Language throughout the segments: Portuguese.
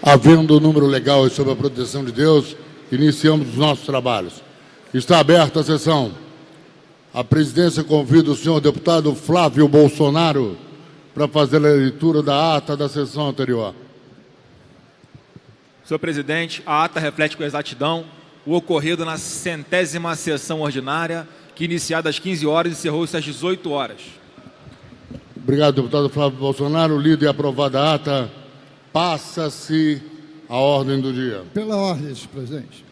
Havendo o número legal e sob a proteção de Deus, iniciamos os nossos trabalhos. Está aberta a sessão. A presidência convida o senhor deputado Flávio Bolsonaro para fazer a leitura da ata da sessão anterior. Senhor presidente, a ata reflete com exatidão o ocorrido na 100ª sessão ordinária, que iniciada às 15 horas e encerrou-se às 18 horas. Obrigado, deputado Flávio Bolsonaro. Lida e aprovada a ata. Passa-se a ordem do dia. Pela ordem, senhor presidente.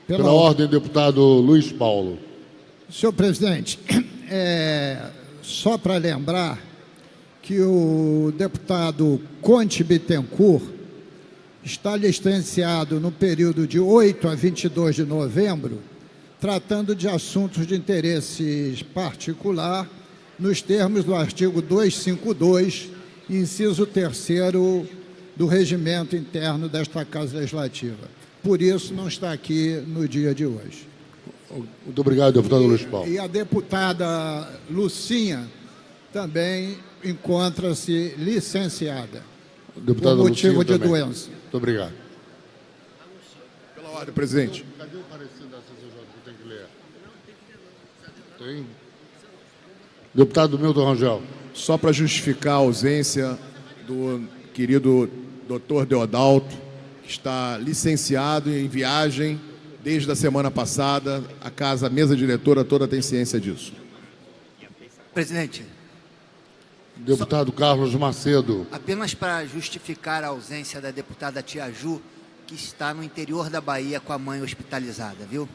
Pela ordem, deputado Luiz Paulo. Senhor presidente, só para lembrar que o deputado Conte Bittencourt está licenciado no período de 8 a 22 de novembro, tratando de assuntos de interesse particular, nos termos do artigo 252, inciso 3º do regimento interno desta Casa Legislativa. Por isso, não está aqui no dia de hoje. Muito obrigado, deputado Luiz Paulo. E a deputada Lucinha também encontra-se licenciada Deputado por motivo Lucinha de também. doença. Muito obrigado. Pela ordem, presidente. Cadê o parecer da CCJ que tem que ler? Tem? Deputado Milton Rangel. Só para justificar a ausência do querido doutor Deodalto, que está licenciado em viagem desde a semana passada. A mesa diretora toda tem ciência disso. Presidente, Deputado Carlos Macedo. apenas para justificar a ausência da deputada Tia Ju, que está no interior da Bahia com a mãe hospitalizada, viu?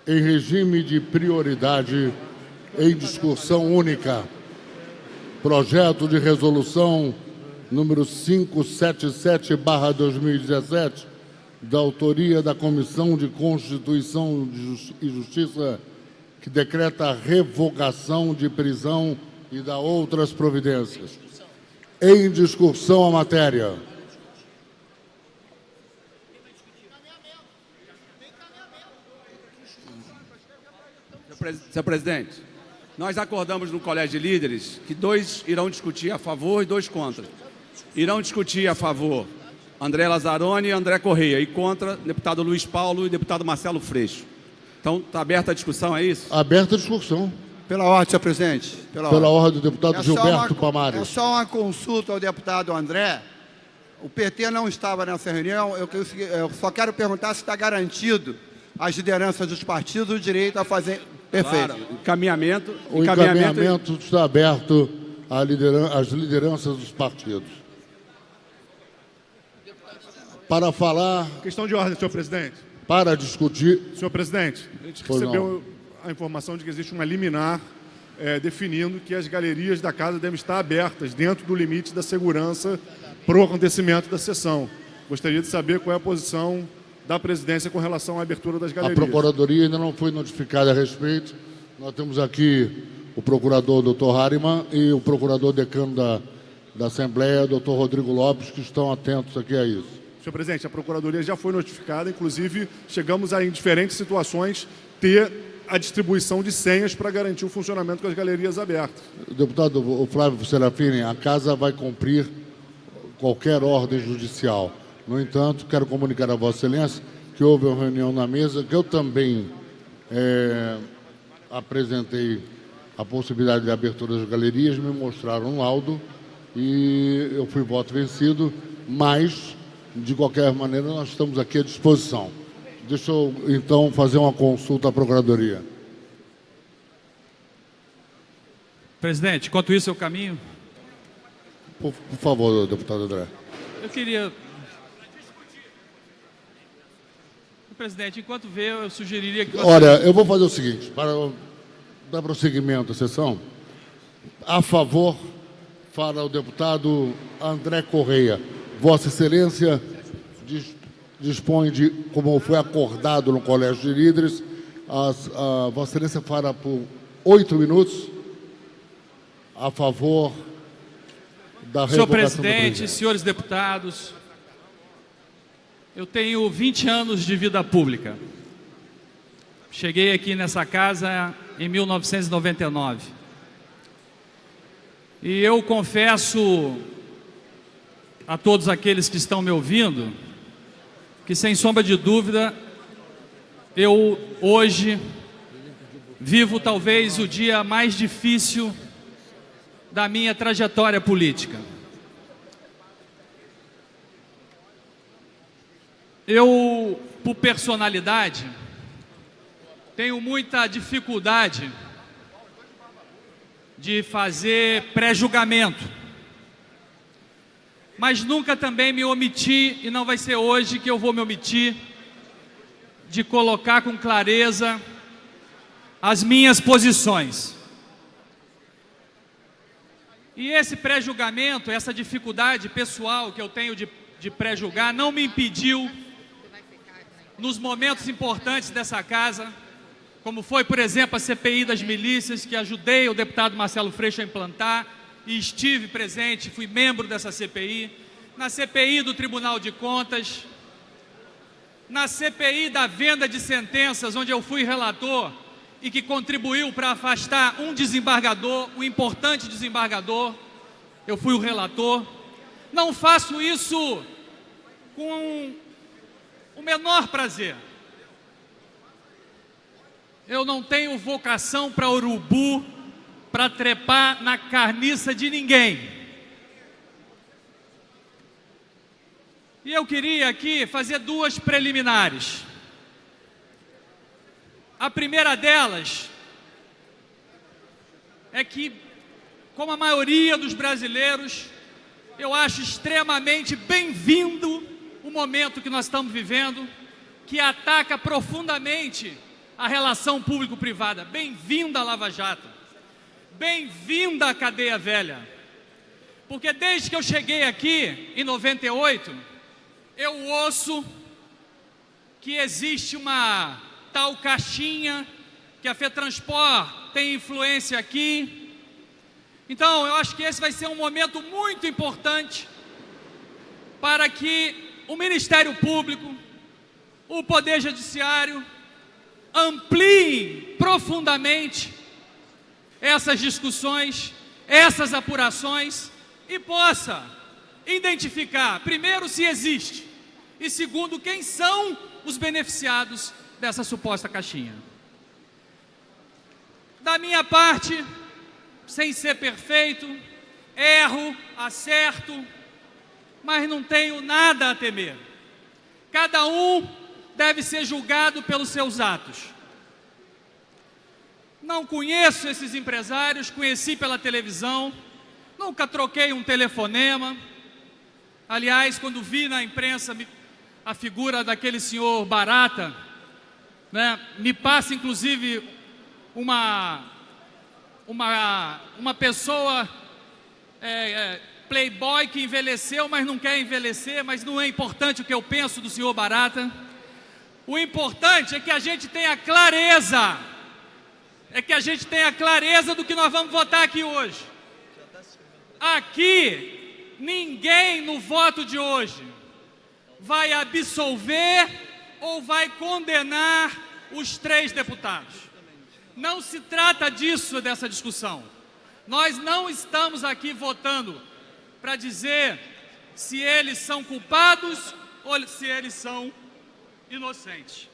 Em regime de prioridade, em discussão única, projeto de resolução número 577/2017, da autoria da Comissão de Constituição e Justiça, que decreta a revogação de prisão e dá outras providências. Em discussão a matéria. Senhor presidente, nós acordamos no Colégio de Líderes que 2 irão discutir a favor e 2 contra. Irão discutir a favor André Lazzaroni e André Correia, e contra deputado Luiz Paulo e deputado Marcelo Freixo. Então, está aberta a discussão, é isso? Aberta a discussão. Pela ordem, senhor presidente. Pela ordem do deputado Gilberto Pamares. É só uma consulta ao deputado André. O PT não estava nessa reunião. Eu só quero perguntar se está garantido às lideranças dos partidos o direito a fazer... Perfeito. Claro, encaminhamento. O encaminhamento está aberto às lideranças dos partidos. Para falar... Questão de ordem, senhor presidente. Para discutir... Senhor presidente, a gente recebeu a informação de que existe uma liminar definindo que as galerias da casa devem estar abertas dentro do limite da segurança para o acontecimento da sessão. Gostaria de saber qual é a posição da presidência com relação à abertura das galerias. A Procuradoria ainda não foi notificada a respeito. Nós temos aqui o procurador, doutor Hariman, e o procurador decano da Assembleia, doutor Rodrigo Lopes, que estão atentos aqui a isso. Senhor presidente, a Procuradoria já foi notificada, inclusive chegamos a, em diferentes situações, ter a distribuição de senhas para garantir o funcionamento com as galerias abertas. Deputado Flávio Serafini, a Casa vai cumprir qualquer ordem judicial. No entanto, quero comunicar a Vossa Excelência que houve uma reunião na mesa, que eu também apresentei a possibilidade de abertura das galerias, me mostraram um laudo e eu fui voto vencido, mas, de qualquer maneira, nós estamos aqui à disposição. Deixa eu, então, fazer uma consulta à Procuradoria. Presidente, enquanto isso eu caminho. Por favor, deputado André. Eu queria... Presidente, enquanto vê, eu sugeriria que... Olha, eu vou fazer o seguinte, para dar prosseguimento à sessão, a favor, fala o deputado André Correia. Vossa Excelência dispõe de, como foi acordado no Colégio de Líderes, a Vossa Excelência fala por 8 minutos a favor da revogação. Senhor presidente, senhores deputados, eu tenho 20 anos de vida pública. Cheguei aqui nessa casa em 1999. E eu confesso a todos aqueles que estão me ouvindo que, sem sombra de dúvida, eu hoje vivo talvez o dia mais difícil da minha trajetória política. Eu, por personalidade, tenho muita dificuldade de fazer pré-julgamento, mas nunca também me omiti, e não vai ser hoje que eu vou me omitir, de colocar com clareza as minhas posições. E esse pré-julgamento, essa dificuldade pessoal que eu tenho de pré-julgar, não me impediu, nos momentos importantes dessa casa, como foi, por exemplo, a CPI das milícias, que ajudei o deputado Marcelo Freixo a implantar, e estive presente, fui membro dessa CPI, na CPI do Tribunal de Contas, na CPI da venda de sentenças, onde eu fui relator e que contribuiu para afastar um desembargador, um importante desembargador, eu fui o relator. Não faço isso com o menor prazer. Eu não tenho vocação para urubu, para trepar na carniça de ninguém. E eu queria aqui fazer duas preliminares. A primeira delas é que, como a maioria dos brasileiros, eu acho extremamente bem-vindo o momento que nós estamos vivendo, que ataca profundamente a relação público-privada. Bem-vinda a Lava Jato. Bem-vinda à cadeia velha. Porque desde que eu cheguei aqui, em 98, eu ouço que existe uma tal caixinha, que a FETransport tem influência aqui. Então, eu acho que esse vai ser um momento muito importante para que o Ministério Público, o Poder Judiciário, ampliem profundamente essas discussões, essas apurações, e possa identificar, primeiro, se existe, e segundo, quem são os beneficiados dessa suposta caixinha. Da minha parte, sem ser perfeito, erro, acerto, mas não tenho nada a temer. Cada um deve ser julgado pelos seus atos. Não conheço esses empresários, conheci pela televisão, nunca troquei um telefonema. Aliás, quando vi na imprensa a figura daquele senhor Barata, né, me passa inclusive uma pessoa playboy que envelheceu, mas não quer envelhecer, mas não é importante o que eu penso do senhor Barata. O importante é que a gente tenha clareza, do que nós vamos votar aqui hoje. Aqui, ninguém no voto de hoje vai absolver ou vai condenar os 3 deputados. Não se trata disso, dessa discussão. Nós não estamos aqui votando para dizer se eles são culpados ou se eles são inocentes.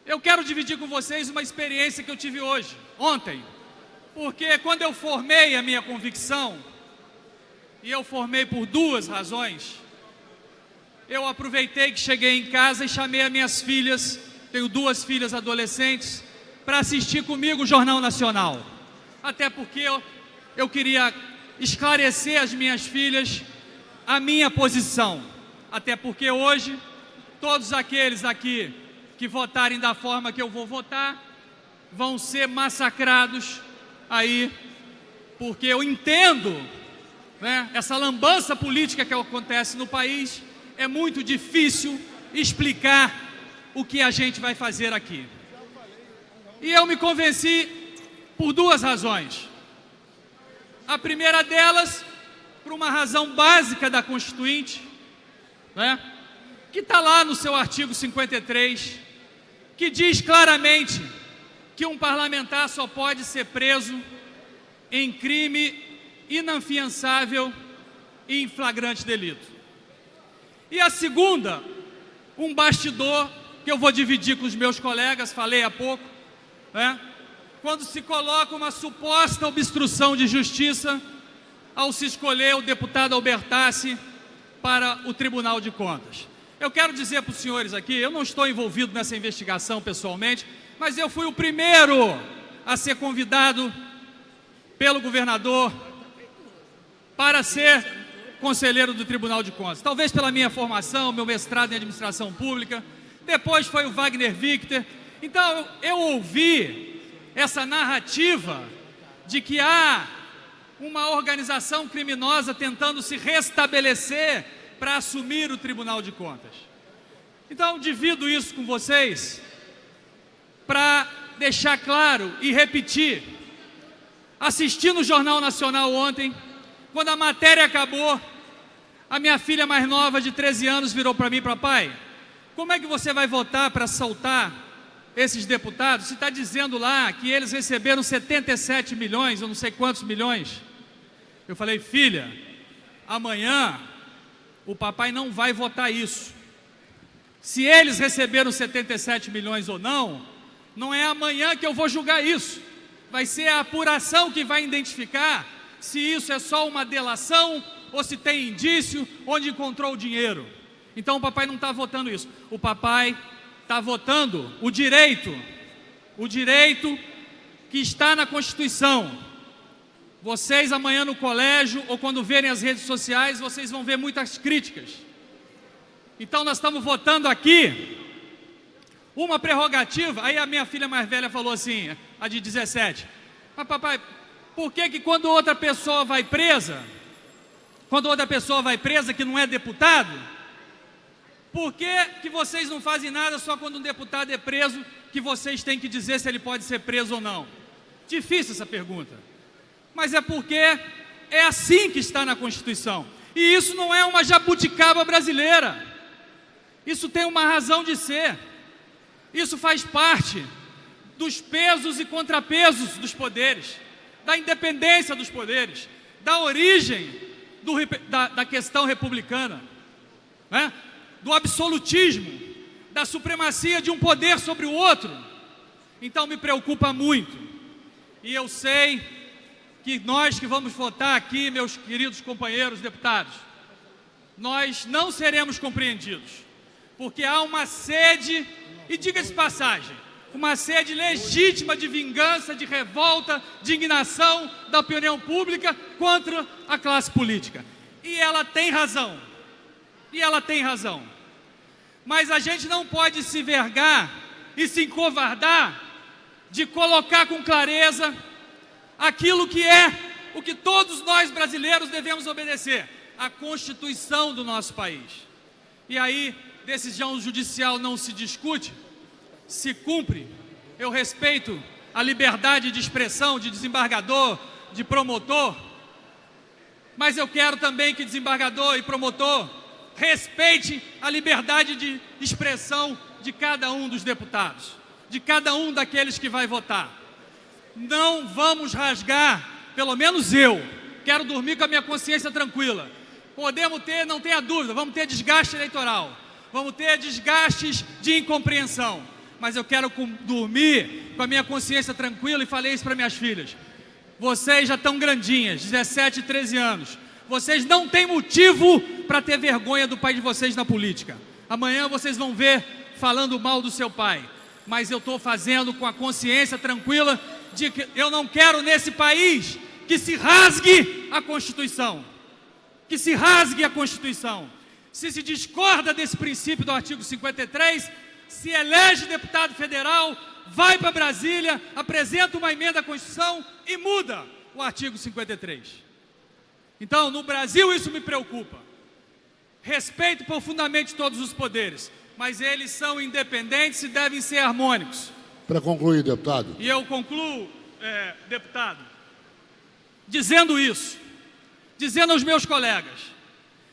Eu quero dividir com vocês uma experiência que eu tive ontem, porque quando eu formei a minha convicção, e eu formei por 2 razões, eu aproveitei que cheguei em casa e chamei as minhas filhas, tenho 2 filhas adolescentes, para assistir comigo o Jornal Nacional. Até porque eu queria esclarecer às minhas filhas a minha posição. Até porque hoje, todos aqueles aqui que votarem da forma que eu vou votar, vão ser massacrados aí, porque eu entendo, né, essa lambança política que acontece no país. É muito difícil explicar o que a gente vai fazer aqui. E eu me convenci por 2 razões. A primeira delas, por uma razão básica da Constituinte, né, que está lá no seu artigo 53, que diz claramente que um parlamentar só pode ser preso em crime inafiançável e em flagrante delito. E a segunda, um bastidor que eu vou dividir com os meus colegas, falei há pouco, né? Quando se coloca uma suposta obstrução de justiça ao se escolher o deputado Albertassi para o Tribunal de Contas. Eu quero dizer para os senhores aqui, eu não estou envolvido nessa investigação pessoalmente, mas eu fui o primeiro a ser convidado pelo governador para ser conselheiro do Tribunal de Contas. Talvez pela minha formação, meu mestrado em administração pública, depois foi o Wagner Victor. Então eu ouvi essa narrativa de que há uma organização criminosa tentando se restabelecer para assumir o Tribunal de Contas. Então, divido isso com vocês para deixar claro e repetir. Assisti no Jornal Nacional ontem, quando a matéria acabou, a minha filha mais nova, de 13 anos, virou para mim: papai, como é que você vai votar para soltar esses deputados? Você está dizendo lá que eles receberam 77 milhões, eu não sei quantos milhões. Eu falei: filha, amanhã o papai não vai votar isso. Se eles receberam 77 milhões ou não, não é amanhã que eu vou julgar isso. Vai ser a apuração que vai identificar se isso é só uma delação ou se tem indício onde encontrou o dinheiro. Então o papai não está votando isso. O papai está votando o direito que está na Constituição. Vocês amanhã no colégio ou quando verem as redes sociais, vocês vão ver muitas críticas. Então nós estamos votando aqui uma prerrogativa. Aí a minha filha mais velha falou assim, a de 17, mas papai, por que quando outra pessoa vai presa, que não é deputado, por que vocês não fazem nada só quando um deputado é preso, que vocês têm que dizer se ele pode ser preso ou não? Difícil essa pergunta. Mas é porque é assim que está na Constituição. E isso não é uma jabuticaba brasileira. Isso tem uma razão de ser. Isso faz parte dos pesos e contrapesos dos poderes, da independência dos poderes, da origem da questão republicana, né? Do absolutismo, da supremacia de um poder sobre o outro. Então me preocupa muito. E eu sei que nós que vamos votar aqui, meus queridos companheiros deputados, nós não seremos compreendidos, porque há uma sede, e diga-se de passagem, uma sede legítima de vingança, de revolta, de indignação da opinião pública contra a classe política. E ela tem razão. Mas a gente não pode se vergar e se encovardar de colocar com clareza aquilo que é o que todos nós brasileiros devemos obedecer, a Constituição do nosso país. E aí, decisão judicial não se discute, se cumpre. Eu respeito a liberdade de expressão de desembargador, de promotor, mas eu quero também que desembargador e promotor respeite a liberdade de expressão de cada um dos deputados, de cada um daqueles que vai votar. Não vamos rasgar, pelo menos eu quero dormir com a minha consciência tranquila. Podemos ter, não tenha dúvida, vamos ter desgaste eleitoral, vamos ter desgastes de incompreensão, mas eu quero dormir com a minha consciência tranquila. E falei isso para minhas filhas: vocês já estão grandinhas, 17 e 13 anos, vocês não têm motivo para ter vergonha do pai de vocês na política. Amanhã vocês vão ver falando mal do seu pai, mas eu estou fazendo com a consciência tranquila de que eu não quero nesse país que se rasgue a Constituição. Que se rasgue a Constituição. Se discorda desse princípio do artigo 53, se elege deputado federal, vai para Brasília, apresenta uma emenda à Constituição e muda o artigo 53. Então, no Brasil isso me preocupa. Respeito profundamente todos os poderes, mas eles são independentes e devem ser harmônicos. Para concluir, deputado. E eu concluo, deputado, dizendo isso, dizendo aos meus colegas: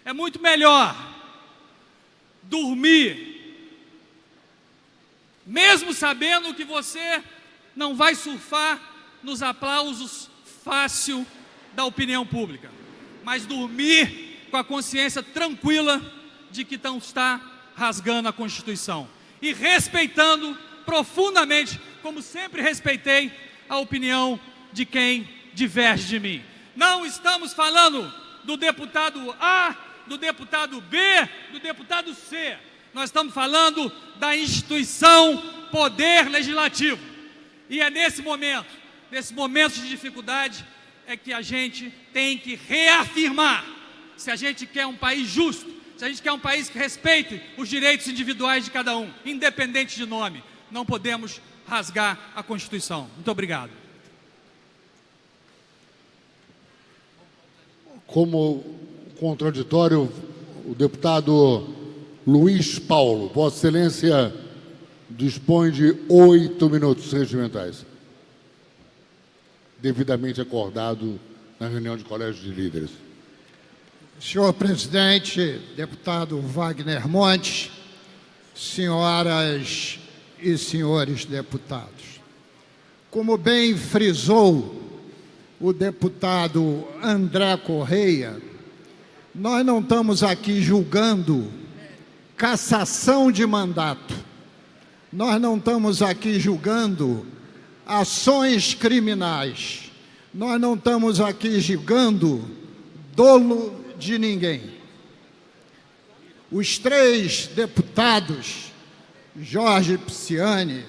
é muito melhor dormir mesmo sabendo que você não vai surfar nos aplausos fácil da opinião pública, mas dormir com a consciência tranquila de que não está rasgando a Constituição e respeitando profundamente, como sempre respeitei, a opinião de quem diverge de mim. Não estamos falando do deputado A, do deputado B, do deputado C. Nós estamos falando da instituição Poder Legislativo. E é nesse momento de dificuldade, é que a gente tem que reafirmar se a gente quer um país justo, se a gente quer um país que respeite os direitos individuais de cada um, independente de nome. Não podemos rasgar a Constituição. Muito obrigado. Como contraditório, o deputado Luiz Paulo. Vossa Excelência dispõe de 8 minutos regimentais, devidamente acordado na reunião de colégio de líderes. Senhor presidente, deputado Wagner Montes, senhoras e senhores deputados, como bem frisou o deputado André Correia, nós não estamos aqui julgando cassação de mandato, nós não estamos aqui julgando ações criminais, nós não estamos aqui julgando dolo de ninguém. Os 3 deputados, Jorge Pisciani,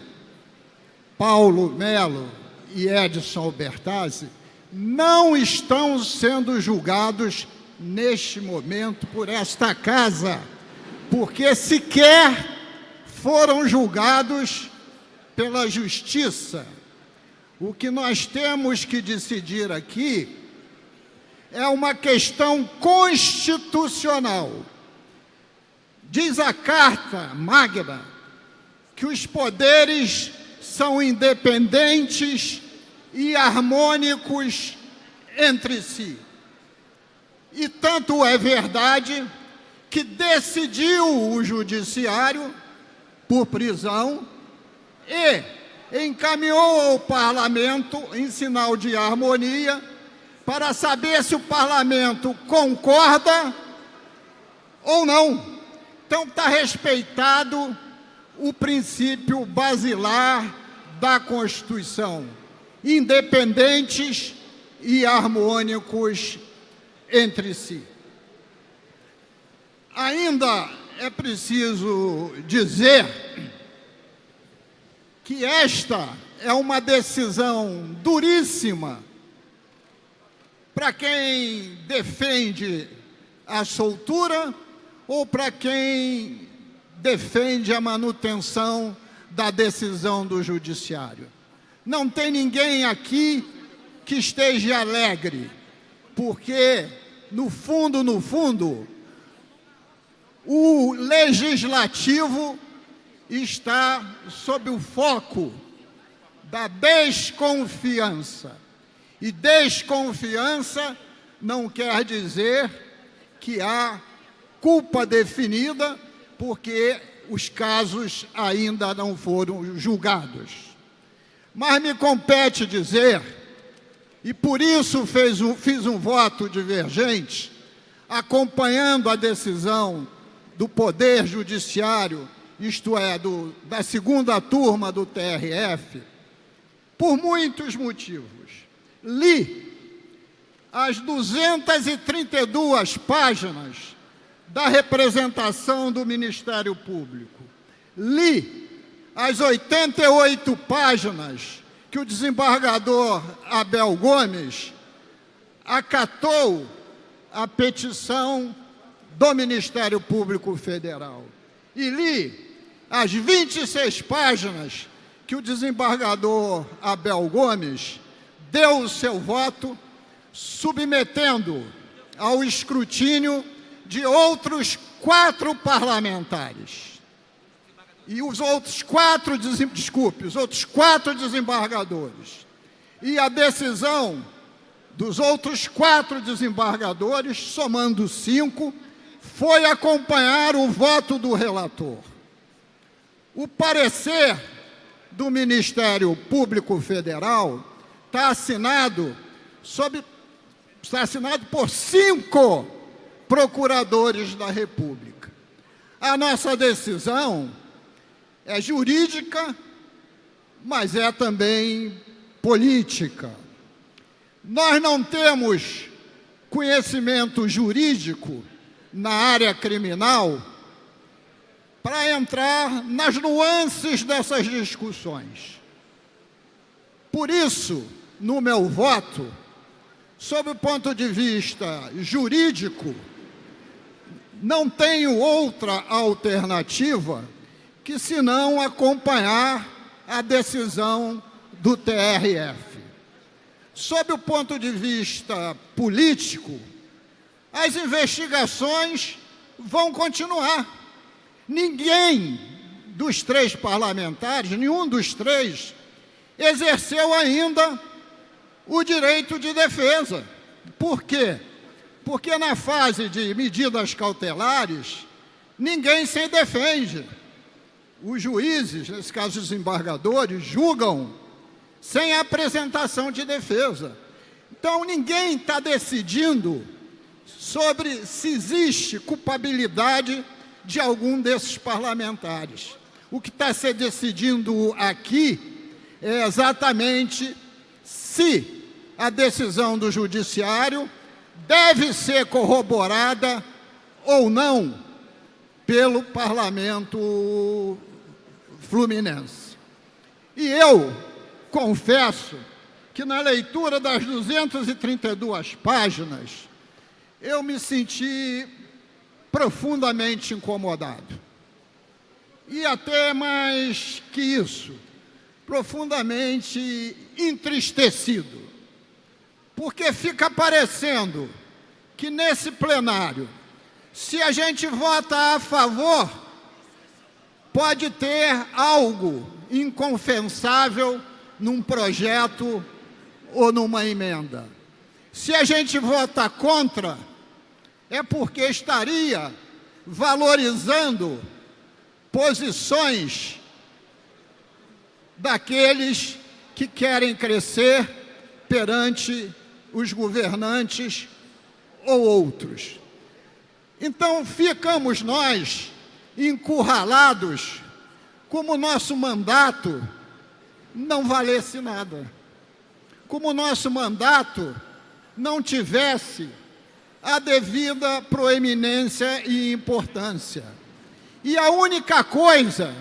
Paulo Melo e Edson Albertazzi, não estão sendo julgados neste momento por esta casa, porque sequer foram julgados pela Justiça. O que nós temos que decidir aqui é uma questão constitucional. Diz a Carta Magna que os poderes são independentes e harmônicos entre si. E tanto é verdade que decidiu o Judiciário por prisão e encaminhou ao Parlamento, em sinal de harmonia, para saber se o Parlamento concorda ou não. Então está respeitado o princípio basilar da Constituição, independentes e harmônicos entre si. Ainda é preciso dizer que esta é uma decisão duríssima para quem defende a soltura ou para quem defende a manutenção da decisão do Judiciário. Não tem ninguém aqui que esteja alegre, porque, no fundo, o Legislativo está sob o foco da desconfiança. E desconfiança não quer dizer que há culpa definida, porque os casos ainda não foram julgados. Mas me compete dizer, e por isso fiz um voto divergente, acompanhando a decisão do Poder Judiciário, isto é, da segunda turma do TRF, por muitos motivos. Li as 232 páginas da representação do Ministério Público. Li as 88 páginas que o desembargador Abel Gomes acatou a petição do Ministério Público Federal. E li as 26 páginas que o desembargador Abel Gomes deu o seu voto, submetendo ao escrutínio de outros 4 parlamentares. E os outros 4 desembargadores. E a decisão dos outros 4 desembargadores, somando 5, foi acompanhar o voto do relator. O parecer do Ministério Público Federal está assinado por 5 procuradores da República. A nossa decisão é jurídica, mas é também política. Nós não temos conhecimento jurídico na área criminal para entrar nas nuances dessas discussões. Por isso, no meu voto, sob o ponto de vista jurídico, não tenho outra alternativa que senão acompanhar a decisão do TRF. Sob o ponto de vista político, as investigações vão continuar. Ninguém dos 3 parlamentares, nenhum dos 3, exerceu ainda o direito de defesa. Por quê? Porque na fase de medidas cautelares, ninguém se defende. Os juízes, nesse caso os desembargadores, julgam sem apresentação de defesa. Então, ninguém está decidindo sobre se existe culpabilidade de algum desses parlamentares. O que está se decidindo aqui é exatamente se a decisão do Judiciário deve ser corroborada ou não pelo Parlamento Fluminense. E eu confesso que na leitura das 232 páginas, eu me senti profundamente incomodado. E até mais que isso, profundamente entristecido. Porque fica parecendo que nesse plenário, se a gente vota a favor, pode ter algo inconfessável num projeto ou numa emenda. Se a gente vota contra, é porque estaria valorizando posições daqueles que querem crescer perante os governantes ou outros. Então, ficamos nós encurralados como o nosso mandato não valesse nada. Como o nosso mandato não tivesse a devida proeminência e importância. E a única coisa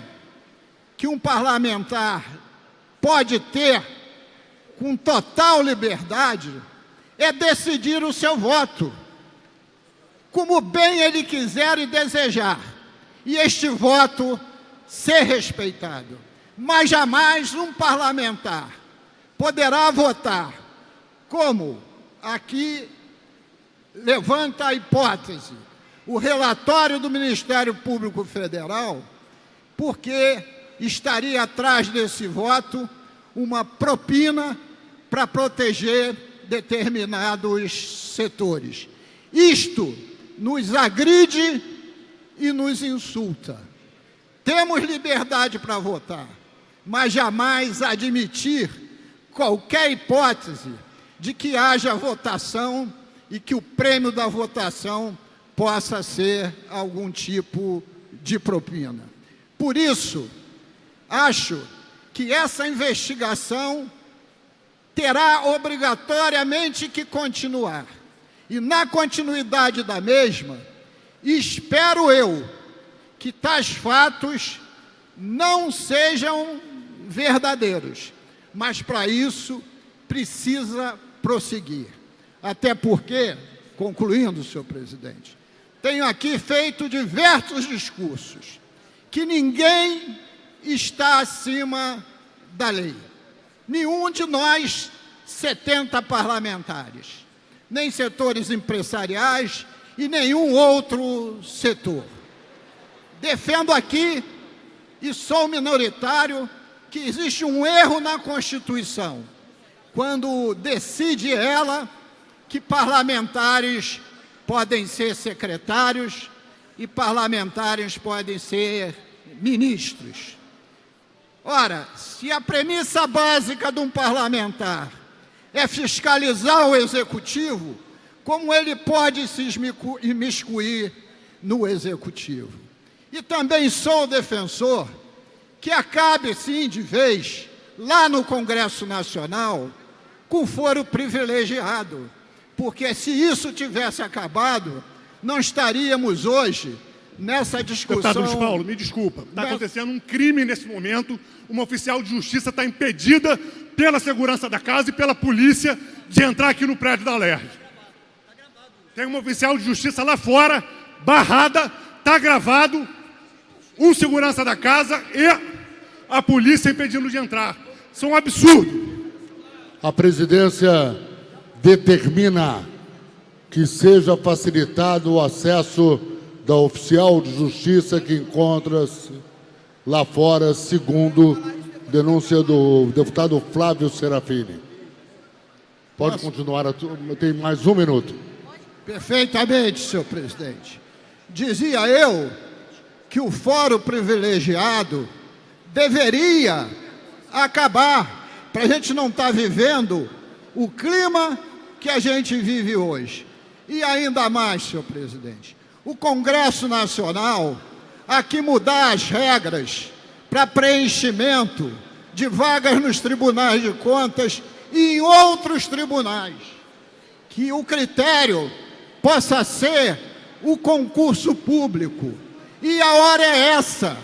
que um parlamentar pode ter com total liberdade é decidir o seu voto, como bem ele quiser e desejar, e este voto ser respeitado. Mas jamais um parlamentar poderá votar como aqui levanta a hipótese o relatório do Ministério Público Federal, porque estaria atrás desse voto uma propina para proteger determinados setores. Isto nos agride e nos insulta. Temos liberdade para votar, mas jamais admitir qualquer hipótese de que haja votação e que o prêmio da votação possa ser algum tipo de propina. Por isso, acho que essa investigação terá obrigatoriamente que continuar. E na continuidade da mesma, espero eu que tais fatos não sejam verdadeiros, mas para isso precisa prosseguir. Até porque, concluindo, senhor presidente, tenho aqui feito diversos discursos que ninguém está acima da lei. Nenhum de nós, 70 parlamentares, nem setores empresariais e nenhum outro setor. Defendo aqui, e sou minoritário, que existe um erro na Constituição, quando decide ela que parlamentares podem ser secretários e parlamentares podem ser ministros. Ora, se a premissa básica de um parlamentar é fiscalizar o executivo, como ele pode se imiscuir no executivo? E também sou defensor que acabe, sim, de vez, lá no Congresso Nacional, com foro privilegiado, porque se isso tivesse acabado, não estaríamos hoje nessa discussão... Deputado Luiz Paulo, me desculpa, está acontecendo um crime nesse momento, uma oficial de justiça está impedida pela segurança da casa e pela polícia de entrar aqui no prédio da Alerj. Tem uma oficial de justiça lá fora, barrada, está gravado, um segurança da casa e a polícia impedindo de entrar. Isso é um absurdo. A presidência determina que seja facilitado o acesso da oficial de justiça que encontra-se lá fora, segundo denúncia do deputado Flávio Serafini. Pode continuar, tem mais um minuto. Perfeitamente, senhor presidente. Dizia eu que o fórum privilegiado deveria acabar, para a gente não estar vivendo o clima que a gente vive hoje. E ainda mais, senhor presidente, o Congresso Nacional aqui mudar as regras para preenchimento de vagas nos tribunais de contas e em outros tribunais, que o critério possa ser o concurso público. E a hora é essa,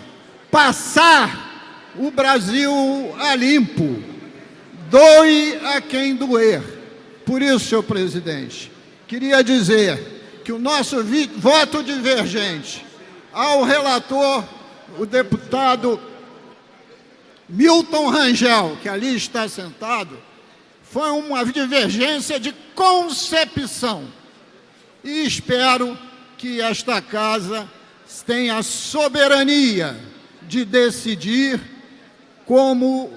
passar o Brasil a limpo. Doe a quem doer. Por isso, senhor presidente, queria dizer que o nosso voto divergente ao relator, o deputado Milton Rangel, que ali está sentado, foi uma divergência de concepção. E espero que esta casa tenha a soberania de decidir como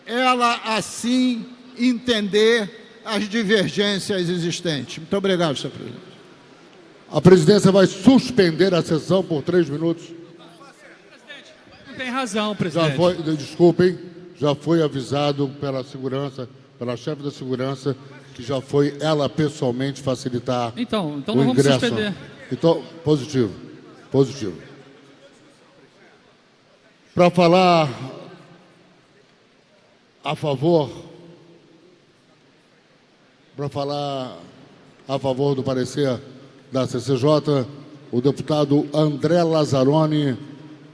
ela assim entender as divergências existentes. Muito obrigado, senhor presidente. A presidência vai suspender a sessão por 3 minutos. Não tem razão, presidente. Desculpem, já foi avisado pela segurança, pela chefe da segurança, que já foi ela pessoalmente facilitar Então o não vamos ingresso. suspender. Então, positivo. Para falar a favor do parecer da CCJ, o deputado André Lazzaroni.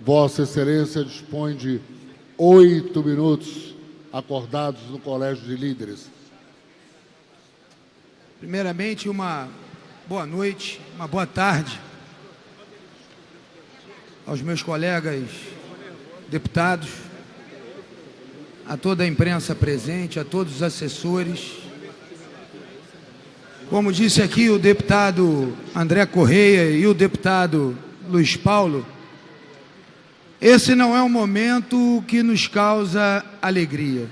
Vossa Excelência dispõe de 8 minutos acordados no Colégio de Líderes. Primeiramente, uma boa noite, uma boa tarde aos meus colegas deputados, a toda a imprensa presente, a todos os assessores. Como disse aqui o deputado André Correia e o deputado Luiz Paulo, esse não é um momento que nos causa alegria.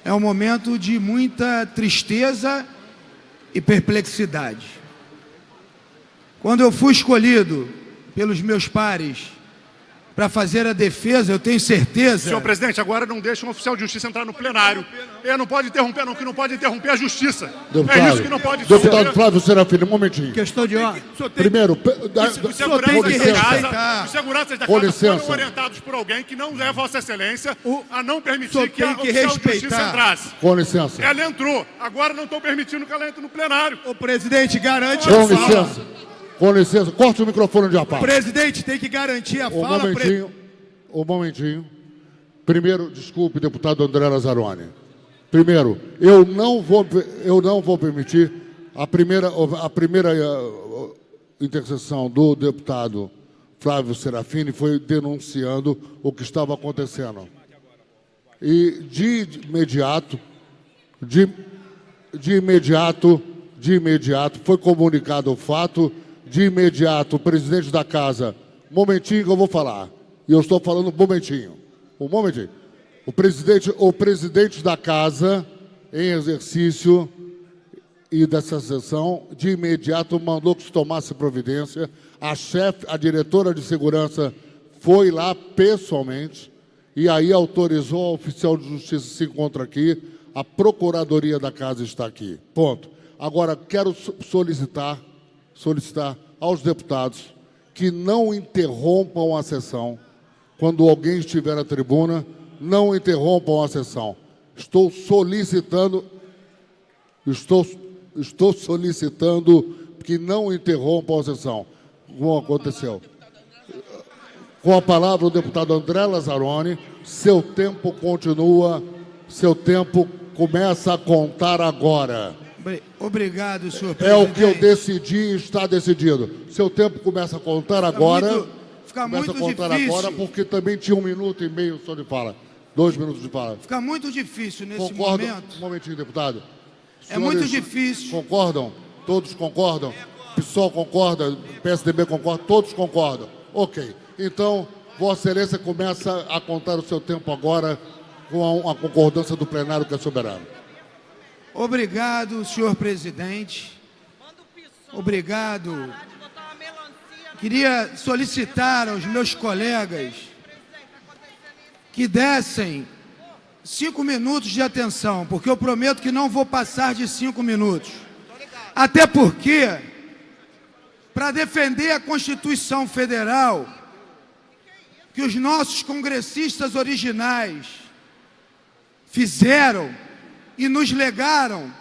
É um momento de muita tristeza e perplexidade. Quando eu fui escolhido pelos meus pares para fazer a defesa, eu tenho certeza... Senhor presidente, agora não deixa um oficial de justiça entrar no plenário. Ele não pode interromper, não, que não pode interromper a justiça. Deputado, É isso que não pode deputado Flávio Serafini, um momentinho. Questão de ordem. Primeiro, Os seguranças da casa foram orientados por alguém que não é Vossa Excelência a não permitir que a oficial de justiça entrasse. Com licença. Ela entrou. Agora não estou permitindo que ela entre no plenário. O presidente garante Com licença. Com licença. Corte o microfone de aparo. O presidente tem que garantir a fala... Um momentinho. Primeiro, desculpe, deputado André Lazzaroni. Primeiro, eu não vou permitir a primeira intercessão do deputado Flávio Serafini foi denunciando o que estava acontecendo. E de imediato foi comunicado o fato, de imediato o presidente da casa, momentinho que eu vou falar, e eu estou falando um momentinho. O presidente da casa, em exercício e dessa sessão, de imediato mandou que se tomasse providência. A diretora de segurança foi lá pessoalmente e aí autorizou a oficial de justiça se encontra aqui, a Procuradoria da Casa está aqui. Ponto. Agora, quero solicitar aos deputados que não interrompam a sessão. Quando alguém estiver na tribuna, não interrompam a sessão. Estou solicitando que não interrompam a sessão. Como aconteceu? Com a palavra o deputado André Lazzaroni, seu tempo continua, seu tempo começa a contar agora. Obrigado, senhor É presidente. o que eu decidi e está decidido. Seu tempo começa a contar agora. Fica Começa muito a contar difícil. agora, porque também tinha 1 minuto e meio só de fala. 2 minutos de fala. Fica muito difícil nesse Concordo? momento. Um momentinho, deputado. É muito difícil. Concordam? Todos concordam? PSOL concorda? PSDB concorda? Todos concordam. Ok. Então, Vossa Excelência começa a contar o seu tempo agora com a concordância do plenário, que é soberano. Obrigado, senhor presidente. Obrigado. Queria solicitar aos meus colegas que dessem 5 minutos de atenção, porque eu prometo que não vou passar de 5 minutos. Até porque, para defender a Constituição Federal, que os nossos congressistas originais fizeram e nos legaram,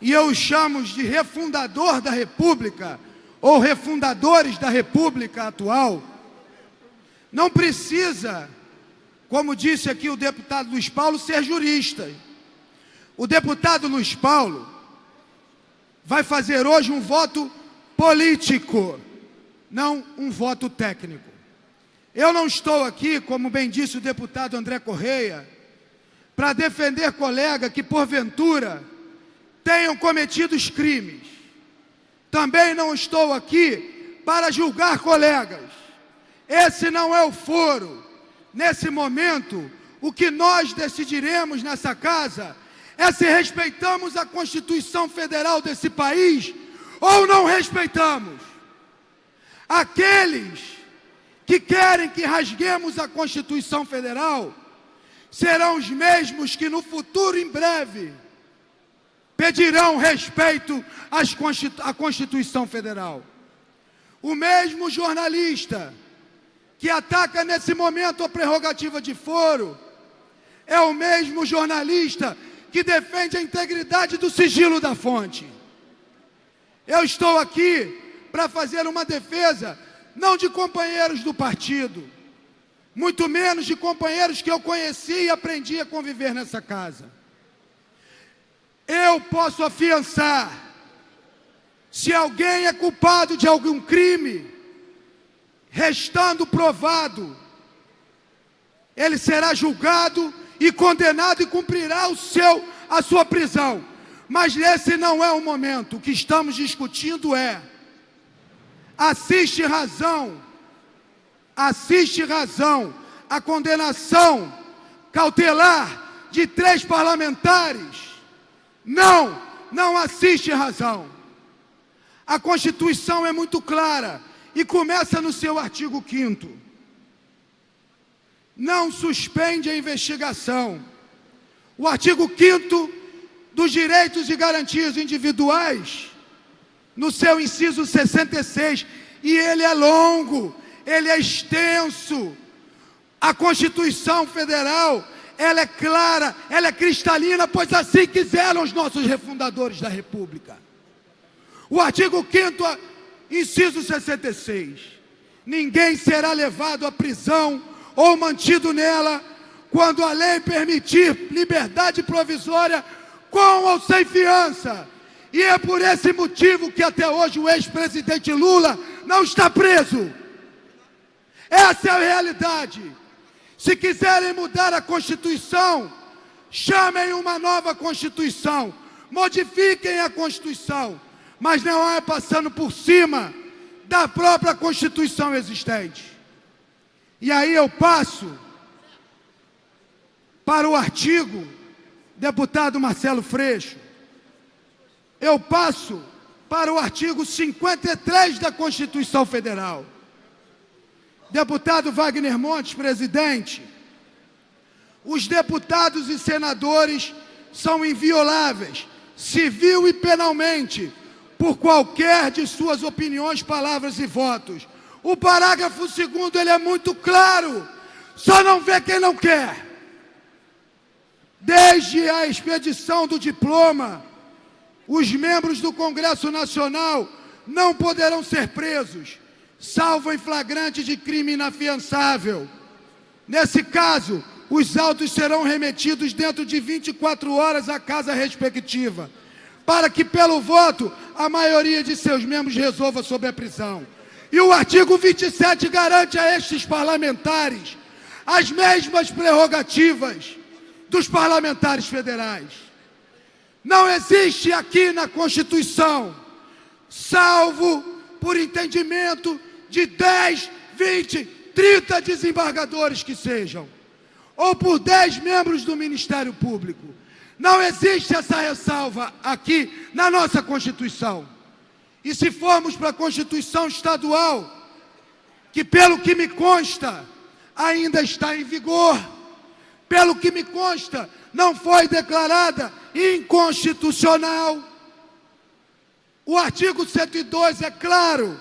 e eu os chamo de refundador da República, ou refundadores da República atual, não precisa, como disse aqui o deputado Luiz Paulo, ser jurista. O deputado Luiz Paulo vai fazer hoje um voto político, não um voto técnico. Eu não estou aqui, como bem disse o deputado André Correia, para defender colegas que, porventura, tenham cometido crimes. Também não estou aqui para julgar colegas. Esse não é o foro. Nesse momento, o que nós decidiremos nessa casa é se respeitamos a Constituição Federal desse país ou não respeitamos. Aqueles que querem que rasguemos a Constituição Federal serão os mesmos que no futuro, em breve, pedirão respeito à Constituição Federal. O mesmo jornalista que ataca nesse momento a prerrogativa de foro é o mesmo jornalista que defende a integridade do sigilo da fonte. Eu estou aqui para fazer uma defesa não de companheiros do partido, muito menos de companheiros que eu conheci e aprendi a conviver nessa casa. Eu posso afiançar, se alguém é culpado de algum crime, restando provado, ele será julgado e condenado e cumprirá a sua prisão. Mas esse não é o momento. O que estamos discutindo é: assiste razão a condenação cautelar de 3 parlamentares. Não assiste razão. A Constituição é muito clara e começa no seu artigo 5º. Não suspende a investigação. O artigo 5º dos direitos e garantias individuais, no seu inciso 66, e ele é longo, ele é extenso. A Constituição Federal, ela é clara, ela é cristalina, pois assim quiseram os nossos refundadores da República. O artigo 5º, inciso 66, ninguém será levado à prisão ou mantido nela quando a lei permitir liberdade provisória com ou sem fiança. E é por esse motivo que até hoje o ex-presidente Lula não está preso. Essa é a realidade. Se quiserem mudar a Constituição, chamem uma nova Constituição, modifiquem a Constituição, mas não é passando por cima da própria Constituição existente. E aí eu passo para o artigo, deputado Marcelo Freixo, eu passo para o artigo 53 da Constituição Federal. Deputado Wagner Montes, presidente, Os deputados e senadores são invioláveis, civil e penalmente, por qualquer de suas opiniões, palavras e votos. O parágrafo 2º, ele é muito claro, só não vê quem não quer. Desde a expedição do diploma, os membros do Congresso Nacional não poderão ser presos, salvo em flagrante de crime inafiançável. Nesse caso, os autos serão remetidos dentro de 24 horas à casa respectiva, para que, pelo voto, a maioria de seus membros resolva sobre a prisão. E o artigo 27 garante a estes parlamentares as mesmas prerrogativas dos parlamentares federais. Não existe aqui na Constituição, salvo por entendimento de 10, 20, 30 desembargadores que sejam, ou por 10 membros do Ministério Público. Não existe essa ressalva aqui na nossa Constituição. E se formos para a Constituição Estadual, que pelo que me consta, ainda está em vigor, pelo que me consta, não foi declarada inconstitucional. O artigo 102 é claro,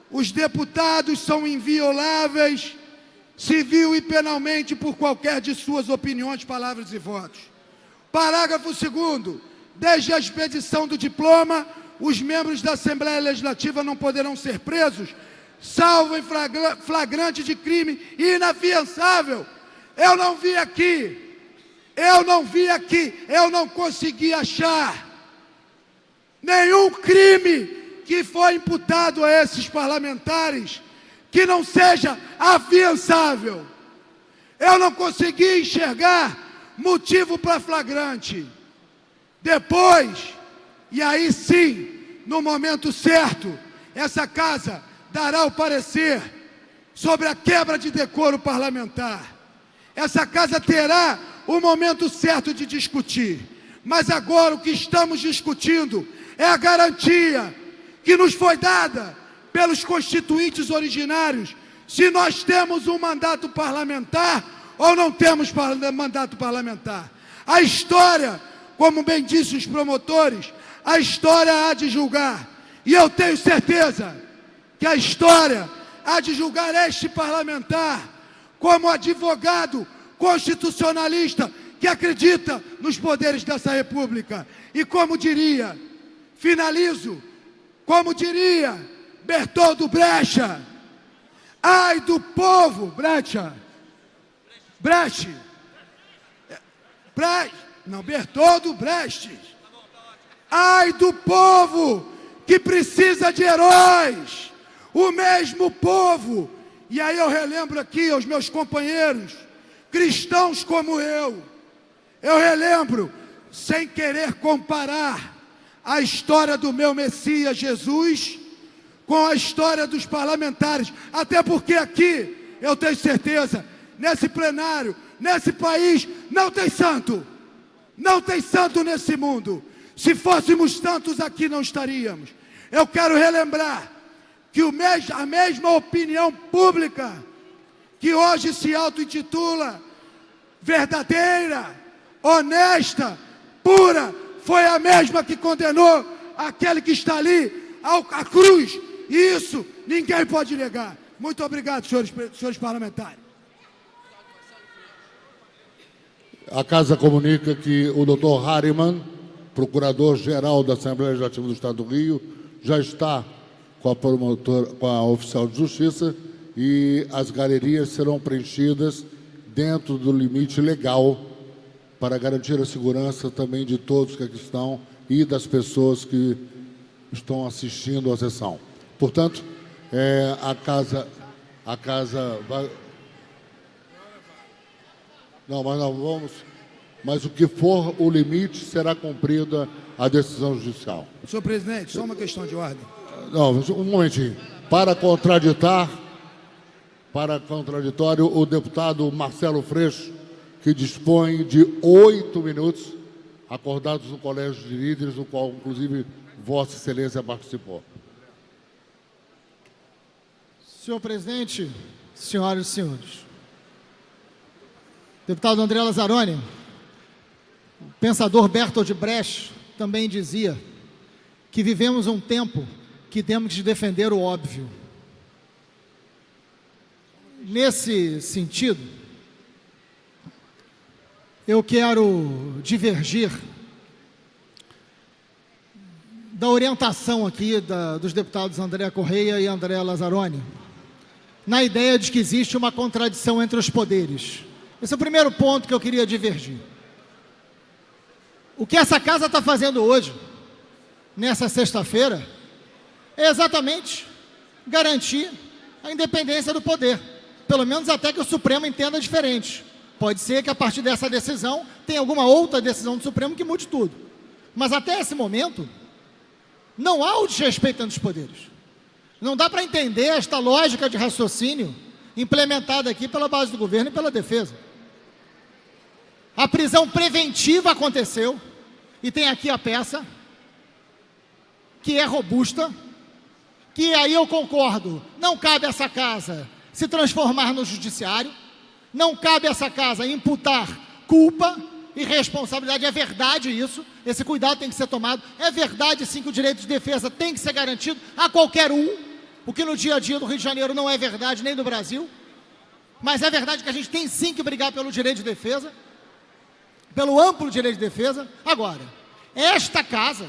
os deputados são invioláveis, civil e penalmente, por qualquer de suas opiniões, palavras e votos. Parágrafo 2º, desde a expedição do diploma, os membros da Assembleia Legislativa não poderão ser presos, salvo em flagrante de crime inafiançável. Eu não vi aqui, eu não consegui achar nenhum crime que foi imputado a esses parlamentares que não seja afiançável. Eu não consegui enxergar motivo para flagrante. Depois, e aí sim, no momento certo, essa casa dará o parecer sobre a quebra de decoro parlamentar. Essa casa terá o momento certo de discutir. Mas agora o que estamos discutindo é a garantia que nos foi dada pelos constituintes originários, se nós temos um mandato parlamentar ou não temos mandato parlamentar. A história, como bem disse os promotores, a história há de julgar. E eu tenho certeza que a história há de julgar este parlamentar como advogado constitucionalista que acredita nos poderes dessa república. E como diria, finalizo, como diria Bertoldo Brecht, ai do povo, Bertoldo Brecht, ai do povo que precisa de heróis, o mesmo povo, e aí eu relembro aqui aos meus companheiros, cristãos como eu relembro, sem querer comparar a história do meu Messias Jesus com a história dos parlamentares, até porque aqui, eu tenho certeza, nesse plenário, nesse país, não tem santo nesse mundo. Se fôssemos tantos aqui, não estaríamos. Eu quero relembrar que a mesma opinião pública que hoje se auto-intitula verdadeira, honesta, pura, foi a mesma que condenou aquele que está ali à cruz. E isso ninguém pode negar. Muito obrigado, senhores parlamentares. A Casa comunica que o Dr. Harriman, procurador-geral da Assembleia Legislativa do Estado do Rio, já está com a oficial de justiça e as galerias serão preenchidas dentro do limite legal para garantir a segurança também de todos que aqui estão e das pessoas que estão assistindo à sessão. Portanto, a casa vai... Não, mas não vamos... Mas o que for o limite será cumprida a decisão judicial. Senhor presidente, só uma questão de ordem. Não, um momentinho. Para contraditório, o deputado Marcelo Freixo, que dispõe de 8 minutos, acordados no Colégio de Líderes, no qual, inclusive, Vossa Excelência participou. Senhor presidente, senhoras e senhores, Deputado André Lazzaroni, o pensador Bertolt Brecht também dizia que vivemos um tempo que temos que defender o óbvio. Nesse sentido, eu quero divergir da orientação aqui dos deputados André Correia e André Lazzaroni, na ideia de que existe uma contradição entre os poderes. Esse é o primeiro ponto que eu queria divergir. O que essa casa está fazendo hoje, nessa sexta-feira, é exatamente garantir a independência do poder, pelo menos até que o Supremo entenda diferente. Pode ser que a partir dessa decisão tenha alguma outra decisão do Supremo que mude tudo. Mas até esse momento, não há o desrespeito entre os poderes. Não dá para entender esta lógica de raciocínio implementada aqui pela base do governo e pela defesa. A prisão preventiva aconteceu, e tem aqui a peça, que é robusta, que aí eu concordo, não cabe a essa casa se transformar no judiciário, não cabe a essa casa imputar culpa e responsabilidade. É verdade isso, esse cuidado tem que ser tomado. É verdade sim que o direito de defesa tem que ser garantido a qualquer um, o que no dia a dia do Rio de Janeiro não é verdade, nem do Brasil. Mas é verdade que a gente tem sim que brigar pelo direito de defesa, pelo amplo direito de defesa. Agora, esta casa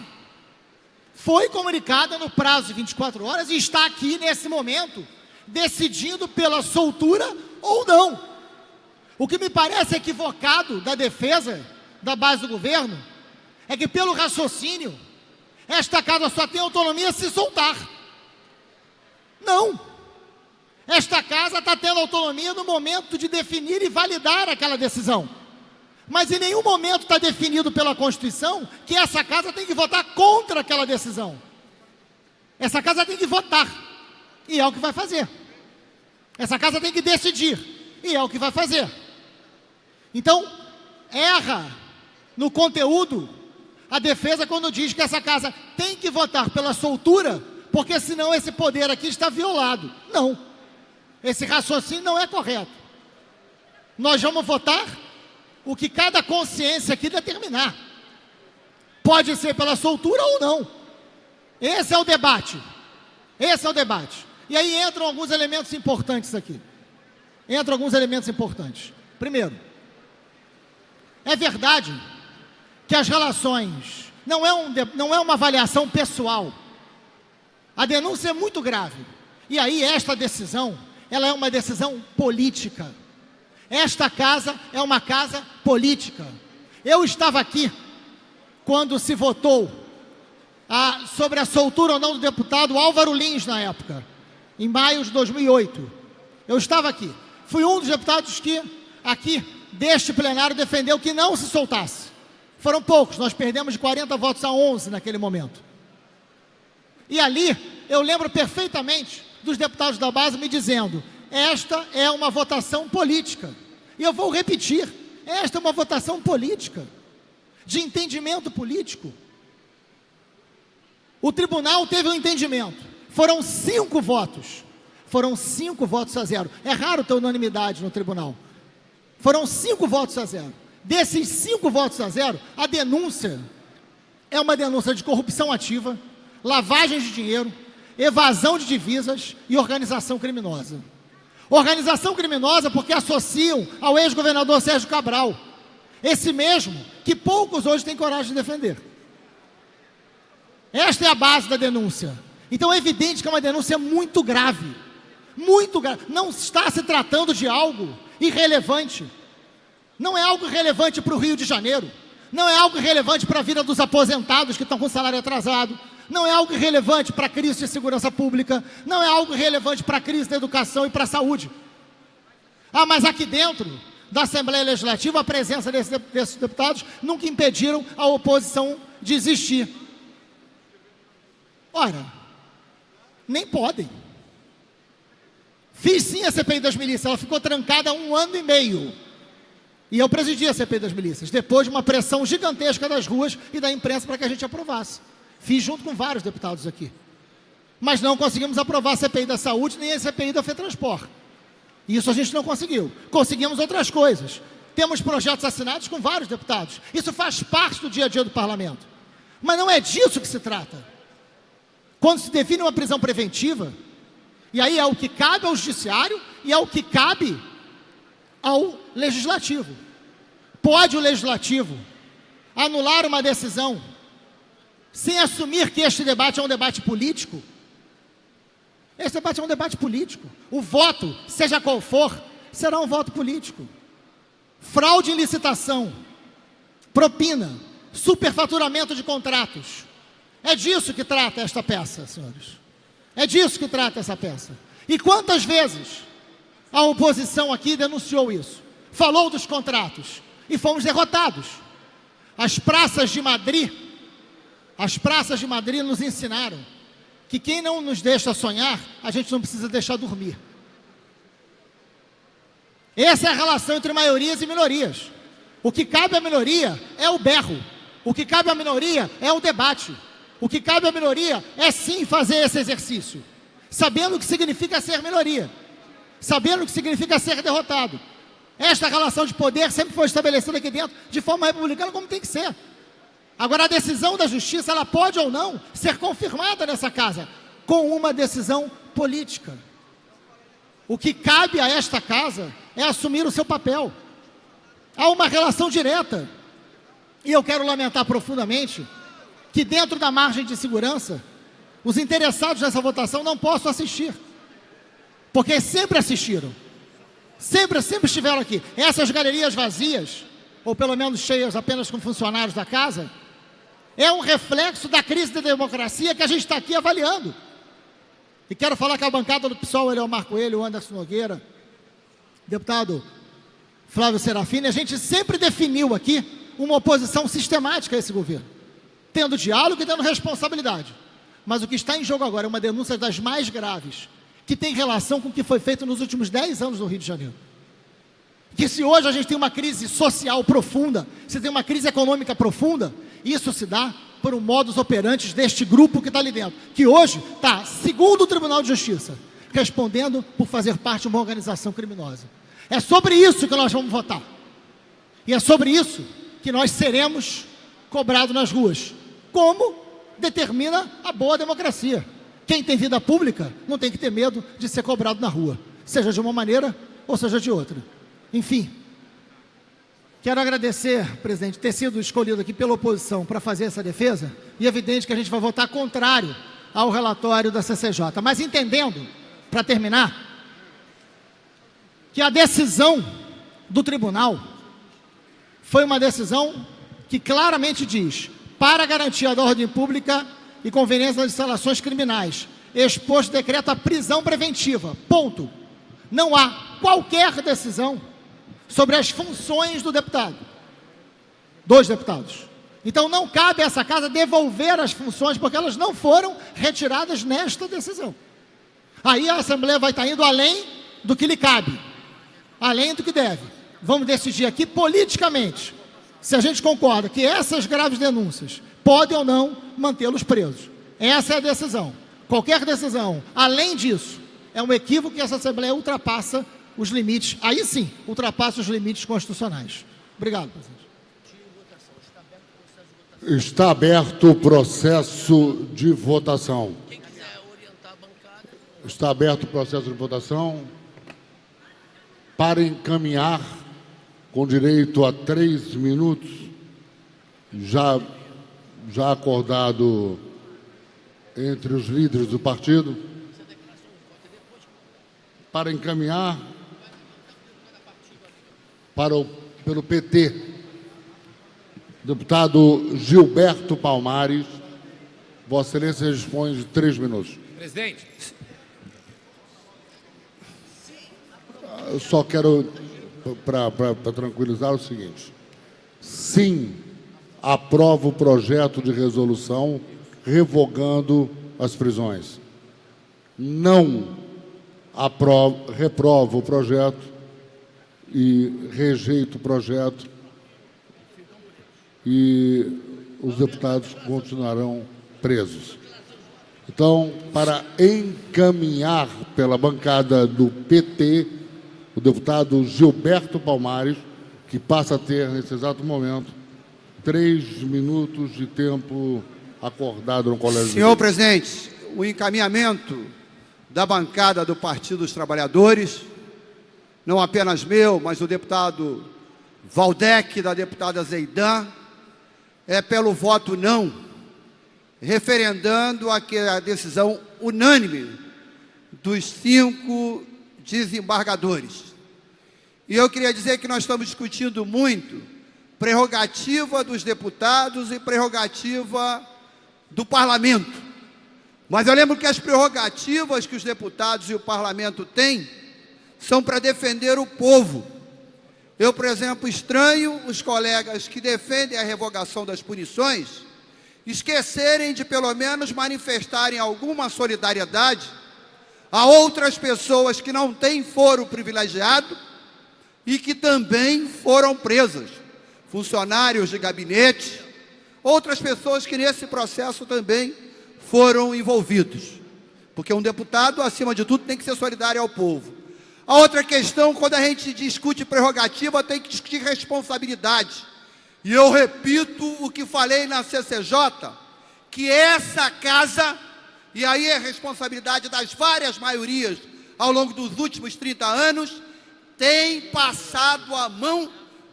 foi comunicada no prazo de 24 horas e está aqui nesse momento decidindo pela soltura ou não. O que me parece equivocado da defesa da base do governo é que, pelo raciocínio, esta casa só tem autonomia se soltar. Não. Esta casa está tendo autonomia no momento de definir e validar aquela decisão. Mas em nenhum momento está definido pela Constituição que essa casa tem que votar contra aquela decisão. Essa casa tem que votar, e é o que vai fazer. Essa casa tem que decidir, e é o que vai fazer. Então, erra no conteúdo a defesa quando diz que essa casa tem que votar pela soltura, porque senão esse poder aqui está violado. Não, esse raciocínio não é correto. Nós vamos votar o que cada consciência aqui determinar. Pode ser pela soltura ou não. Esse é o debate. Esse é o debate. E aí entram alguns elementos importantes aqui. Entram alguns elementos importantes. Primeiro, é verdade que as relações não é uma avaliação pessoal. A denúncia é muito grave. E aí esta decisão, ela é uma decisão política. Esta casa é uma casa política. Eu estava aqui quando se votou sobre a soltura ou não do deputado Álvaro Lins na época, em maio de 2008. Eu estava aqui. Fui um dos deputados que, aqui, deste plenário, defendeu que não se soltasse. Foram poucos, nós perdemos de 40 votos a 11 naquele momento. E ali, eu lembro perfeitamente dos deputados da base me dizendo: esta é uma votação política. E eu vou repetir, esta é uma votação política, de entendimento político. O tribunal teve um entendimento, foram 5 votos. Foram 5 votos a 0. É raro ter unanimidade no tribunal. Foram 5 votos a 0. Desses 5 votos a 0, a denúncia é uma denúncia de corrupção ativa, lavagem de dinheiro, evasão de divisas e organização criminosa. Organização criminosa porque associam ao ex-governador Sérgio Cabral, esse mesmo que poucos hoje têm coragem de defender. Esta é a base da denúncia. Então é evidente que é uma denúncia muito grave. Muito grave. Não está se tratando de algo irrelevante. Não é algo irrelevante para o Rio de Janeiro. Não é algo irrelevante para a vida dos aposentados que estão com salário atrasado. Não é algo irrelevante para a crise de segurança pública. Não é algo irrelevante para a crise da educação e para a saúde. Mas aqui dentro da Assembleia Legislativa, a presença desses deputados nunca impediram a oposição de existir. Ora, nem podem. Fiz sim a CPI das milícias, ela ficou trancada há 1 ano e meio. E eu presidi a CPI das milícias, depois de uma pressão gigantesca das ruas e da imprensa para que a gente aprovasse. Fiz junto com vários deputados aqui. Mas não conseguimos aprovar a CPI da saúde nem a CPI da FETransport. Isso a gente não conseguiu. Conseguimos outras coisas. temos projetos assinados com vários deputados. Isso faz parte do dia a dia do parlamento. Mas não é disso que se trata. Quando se define uma prisão preventiva, e aí é o que cabe ao judiciário e é o que cabe ao legislativo. Pode o legislativo anular uma decisão sem assumir que este debate é um debate político? Esse debate é um debate político. O voto, seja qual for, será um voto político. Fraude em licitação, propina, superfaturamento de contratos. É disso que trata esta peça, senhores. É disso que trata essa peça. E quantas vezes a oposição aqui denunciou isso? Falou dos contratos e fomos derrotados. As praças de Madrid nos ensinaram que quem não nos deixa sonhar, a gente não precisa deixar dormir. Essa é a relação entre maiorias e minorias. O que cabe à minoria é o berro. O que cabe à minoria é o debate. O que cabe à minoria é sim fazer esse exercício, sabendo o que significa ser minoria, sabendo o que significa ser derrotado. Esta relação de poder sempre foi estabelecida aqui dentro de forma republicana como tem que ser. Agora, a decisão da justiça, ela pode ou não ser confirmada nessa casa com uma decisão política. O que cabe a esta casa é assumir o seu papel. Há uma relação direta. E eu quero lamentar profundamente que dentro da margem de segurança, os interessados nessa votação não possam assistir. Porque sempre assistiram. Sempre estiveram aqui. Essas galerias vazias, ou pelo menos cheias apenas com funcionários da casa, é um reflexo da crise da democracia que a gente está aqui avaliando. E quero falar que a bancada do PSOL, ele é o Marco Coelho, o Anderson Nogueira, deputado Flávio Serafini, a gente sempre definiu aqui uma oposição sistemática a esse governo, tendo diálogo e tendo responsabilidade. Mas o que está em jogo agora é uma denúncia das mais graves, que tem relação com o que foi feito nos últimos 10 anos no Rio de Janeiro. Que se hoje a gente tem uma crise social profunda, se tem uma crise econômica profunda, isso se dá por um modus operandi deste grupo que está ali dentro, que hoje está, segundo o Tribunal de Justiça, respondendo por fazer parte de uma organização criminosa. É sobre isso que nós vamos votar. E é sobre isso que nós seremos cobrados nas ruas, como determina a boa democracia. Quem tem vida pública não tem que ter medo de ser cobrado na rua, seja de uma maneira ou seja de outra. Enfim, quero agradecer, presidente, ter sido escolhido aqui pela oposição para fazer essa defesa, e é evidente que a gente vai votar contrário ao relatório da CCJ, mas entendendo, para terminar, que a decisão do tribunal foi uma decisão que claramente diz: para garantia da ordem pública e conveniência das instalações criminais, exposto decreto a prisão preventiva, ponto. Não há qualquer decisão sobre as funções do deputado, dos deputados. Então não cabe a essa casa devolver as funções, porque elas não foram retiradas nesta decisão. Aí a Assembleia vai estar indo além do que lhe cabe, além do que deve. Vamos decidir aqui politicamente se a gente concorda que essas graves denúncias podem ou não mantê-los presos. Essa é a decisão. Qualquer decisão além disso é um equívoco, que essa Assembleia ultrapassa os limites, aí sim, ultrapassa os limites constitucionais. Obrigado, presidente. Está aberto o processo de votação. Está aberto o processo de votação. Para encaminhar, com direito a 3 minutos, já acordado entre os líderes do partido, para encaminhar pelo PT, deputado Gilberto Palmares. Vossa Excelência dispõe de 3 minutos. Presidente. Eu só quero, para tranquilizar, o seguinte: sim, aprovo o projeto de resolução revogando as prisões. Não reprovo o projeto e rejeito o projeto, e os deputados continuarão presos. Então, para encaminhar pela bancada do PT, o deputado Gilberto Palmares, que passa a ter, nesse exato momento, 3 minutos de tempo acordado no Colégio. Senhor presidente, o encaminhamento da bancada do Partido dos Trabalhadores, não apenas meu, mas do deputado Valdec, da deputada Zeidan, é pelo voto não, referendando a decisão unânime dos 5 desembargadores. E eu queria dizer que nós estamos discutindo muito prerrogativa dos deputados e prerrogativa do parlamento. Mas eu lembro que as prerrogativas que os deputados e o parlamento têm são para defender o povo. Eu, por exemplo, estranho os colegas que defendem a revogação das punições esquecerem de, pelo menos, manifestarem alguma solidariedade a outras pessoas que não têm foro privilegiado e que também foram presas. Funcionários de gabinete, outras pessoas que nesse processo também foram envolvidos. Porque um deputado, acima de tudo, tem que ser solidário ao povo. A outra questão, quando a gente discute prerrogativa, tem que discutir responsabilidade. E eu repito o que falei na CCJ, que essa casa, e aí é responsabilidade das várias maiorias ao longo dos últimos 30 anos, tem passado a mão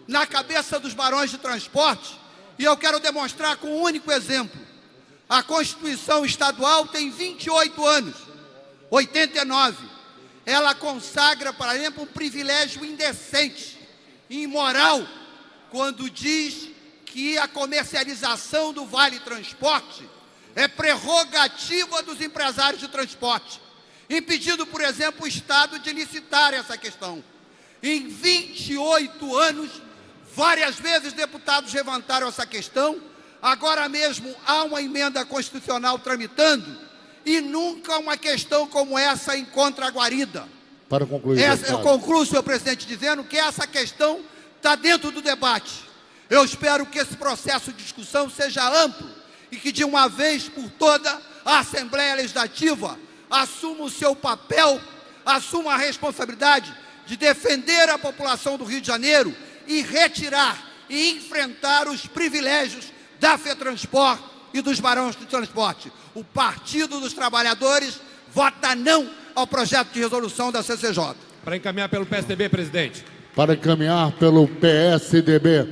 na cabeça dos barões de transporte. E eu quero demonstrar com um único exemplo. A Constituição Estadual tem 28 anos, 89. Ela consagra, por exemplo, um privilégio indecente, imoral, quando diz que a comercialização do Vale Transporte é prerrogativa dos empresários de transporte, impedindo, por exemplo, o Estado de licitar essa questão. Em 28 anos, várias vezes deputados levantaram essa questão, agora mesmo há uma emenda constitucional tramitando, e nunca uma questão como essa encontra guarida. Para concluir, eu concluo, senhor presidente, dizendo que essa questão está dentro do debate. Eu espero que esse processo de discussão seja amplo e que, de uma vez por toda, a Assembleia Legislativa assuma o seu papel, assuma a responsabilidade de defender a população do Rio de Janeiro e retirar e enfrentar os privilégios da FETransport e dos barões de transporte. O Partido dos Trabalhadores vota não ao projeto de resolução da CCJ. Para encaminhar pelo PSDB, presidente. Para encaminhar pelo PSDB,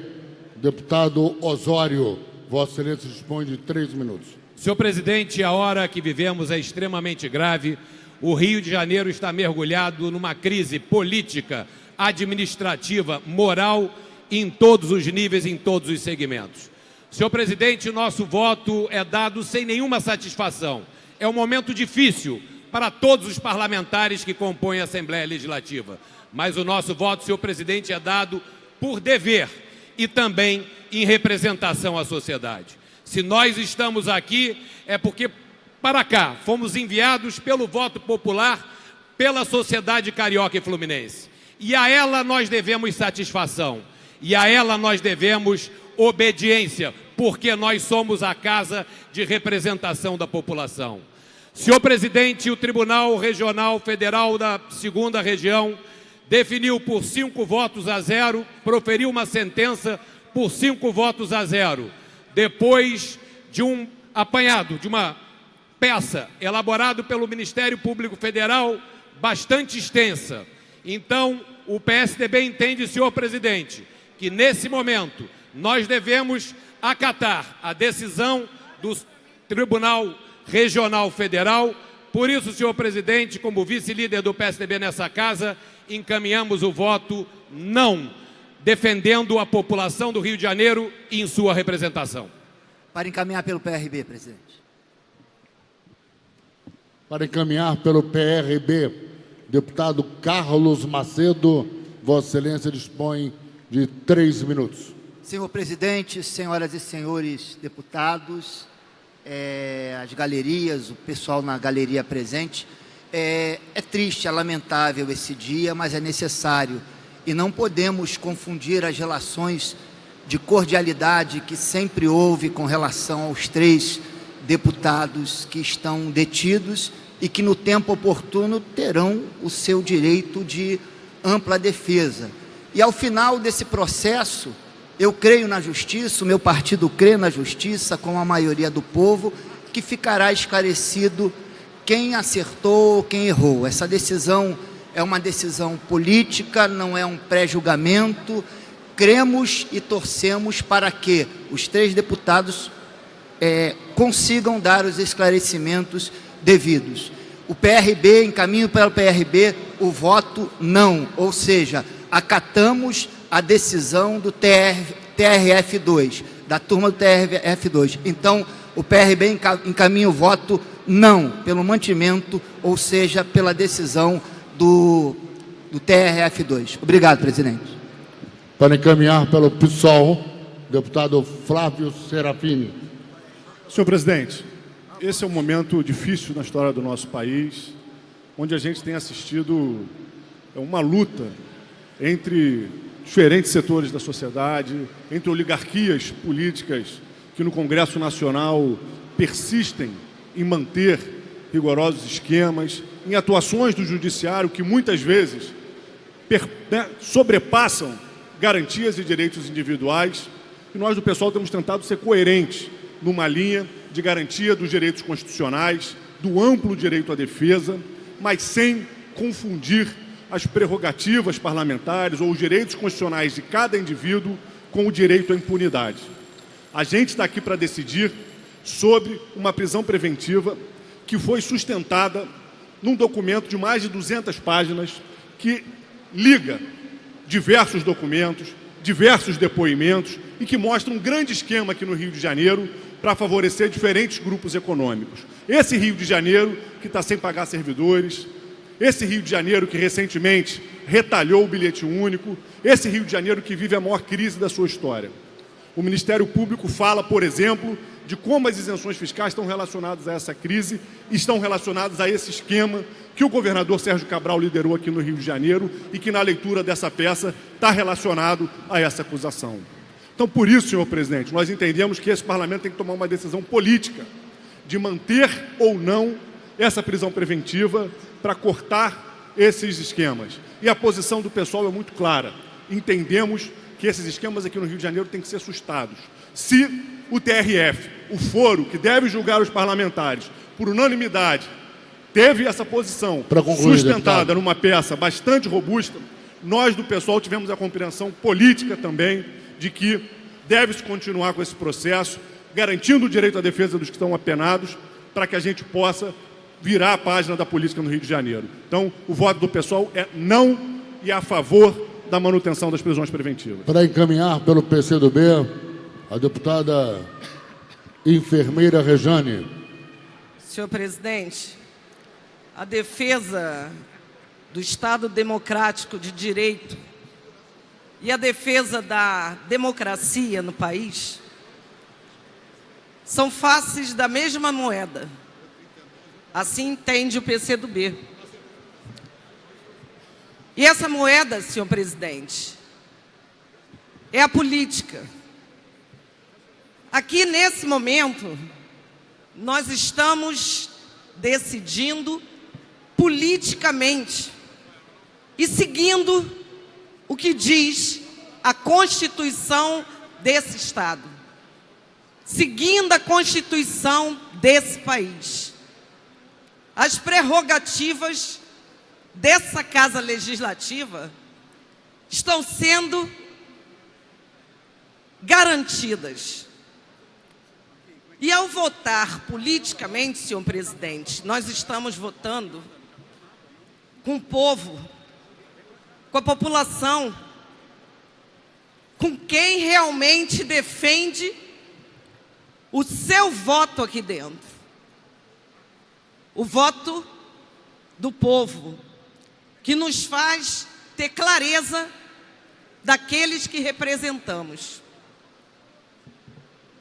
deputado Osório, Vossa Excelência dispõe de 3 minutos. Senhor presidente, a hora que vivemos é extremamente grave. O Rio de Janeiro está mergulhado numa crise política, administrativa, moral, em todos os níveis, em todos os segmentos. Senhor presidente, nosso voto é dado sem nenhuma satisfação. É um momento difícil para todos os parlamentares que compõem a Assembleia Legislativa. Mas o nosso voto, senhor presidente, é dado por dever e também em representação à sociedade. Se nós estamos aqui, é porque para cá fomos enviados pelo voto popular, pela sociedade carioca e fluminense. E a ela nós devemos satisfação. E a ela nós devemos obediência, porque nós somos a casa de representação da população. Senhor presidente, o Tribunal Regional Federal da 2ª Região definiu por 5 votos a 0, proferiu uma sentença por 5 votos a 0, depois de um apanhado, de uma peça elaborada pelo Ministério Público Federal, bastante extensa. Então, o PSDB entende, senhor presidente, que nesse momento nós devemos acatar a decisão do Tribunal Regional Federal. Por isso, senhor presidente, como vice-líder do PSDB nessa casa, encaminhamos o voto não, defendendo a população do Rio de Janeiro em sua representação. Para encaminhar pelo PRB, presidente. Para encaminhar pelo PRB, deputado Carlos Macedo, Vossa Excelência dispõe de 3 minutos. Senhor presidente, senhoras e senhores deputados, as galerias, o pessoal na galeria presente, é triste, é lamentável esse dia, mas é necessário. E não podemos confundir as relações de cordialidade que sempre houve com relação aos 3 deputados que estão detidos e que no tempo oportuno terão o seu direito de ampla defesa. E ao final desse processo, eu creio na justiça, o meu partido crê na justiça, com a maioria do povo, que ficará esclarecido quem acertou, quem errou. Essa decisão é uma decisão política, não é um pré-julgamento. Cremos e torcemos para que os 3 deputados consigam dar os esclarecimentos devidos. O PRB, encaminho para o PRB o voto não, ou seja, acatamos a decisão do TRF2, da turma do TRF2. Então, o PRB encaminha o voto não, pelo mantimento, ou seja, pela decisão do TRF2. Obrigado, presidente. Para encaminhar pelo PSOL, deputado Flávio Serafini. Senhor presidente, esse é um momento difícil na história do nosso país, onde a gente tem assistido uma luta entre diferentes setores da sociedade, entre oligarquias políticas que no Congresso Nacional persistem em manter rigorosos esquemas, em atuações do judiciário que muitas vezes sobrepassam garantias e direitos individuais, e nós do PSOL temos tentado ser coerentes numa linha de garantia dos direitos constitucionais, do amplo direito à defesa, mas sem confundir as prerrogativas parlamentares ou os direitos constitucionais de cada indivíduo com o direito à impunidade. A gente está aqui para decidir sobre uma prisão preventiva que foi sustentada num documento de mais de 200 páginas que liga diversos documentos, diversos depoimentos e que mostra um grande esquema aqui no Rio de Janeiro para favorecer diferentes grupos econômicos. Esse Rio de Janeiro que está sem pagar servidores, esse Rio de Janeiro que recentemente retalhou o bilhete único, esse Rio de Janeiro que vive a maior crise da sua história. O Ministério Público fala, por exemplo, de como as isenções fiscais estão relacionadas a essa crise, estão relacionadas a esse esquema que o governador Sérgio Cabral liderou aqui no Rio de Janeiro e que, na leitura dessa peça, está relacionado a essa acusação. Então, por isso, senhor presidente, nós entendemos que esse parlamento tem que tomar uma decisão política de manter ou não essa prisão preventiva para cortar esses esquemas. E a posição do pessoal é muito clara. Entendemos que esses esquemas aqui no Rio de Janeiro têm que ser sustados. Se o TRF, o foro que deve julgar os parlamentares, por unanimidade, teve essa posição sustentada numa peça bastante robusta, nós do pessoal tivemos a compreensão política também de que deve-se continuar com esse processo, garantindo o direito à defesa dos que estão apenados, para que a gente possa virar a página da política no Rio de Janeiro. Então, o voto do pessoal é não e a favor da manutenção das prisões preventivas. Para encaminhar pelo PCdoB, a deputada enfermeira Rejane. Senhor presidente, a defesa do Estado democrático de direito e a defesa da democracia no país são faces da mesma moeda. Assim entende o PCdoB. E essa moeda, senhor presidente, é a política. Aqui, nesse momento, nós estamos decidindo politicamente e seguindo o que diz a Constituição desse Estado, seguindo a Constituição desse país. As prerrogativas dessa Casa Legislativa estão sendo garantidas. E ao votar politicamente, senhor presidente, nós estamos votando com o povo, com a população, com quem realmente defende o seu voto aqui dentro. O voto do povo, que nos faz ter clareza daqueles que representamos.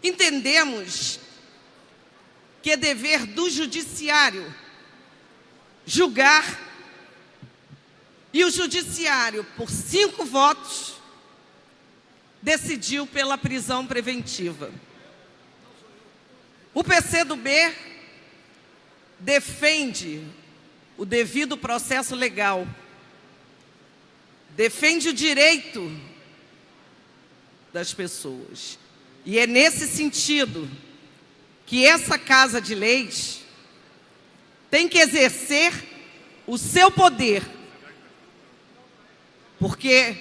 Entendemos que é dever do judiciário julgar, e o judiciário, por 5 votos, decidiu pela prisão preventiva. O PCdoB defende o devido processo legal, defende o direito das pessoas. E é nesse sentido que essa Casa de Leis tem que exercer o seu poder, porque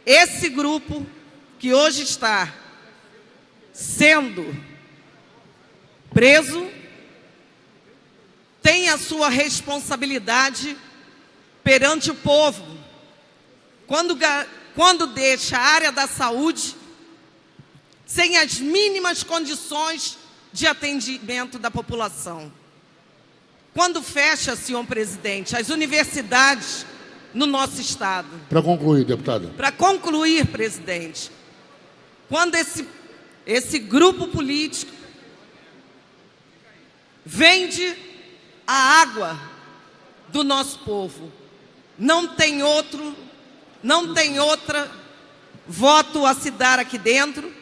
esse grupo que hoje está sendo preso tem a sua responsabilidade perante o povo, quando deixa a área da saúde sem as mínimas condições de atendimento da população. Quando fecha, senhor presidente, as universidades no nosso estado. Para concluir, deputada. Para concluir, presidente, quando esse grupo político vende a água do nosso povo, não tem outra voto a se dar aqui dentro,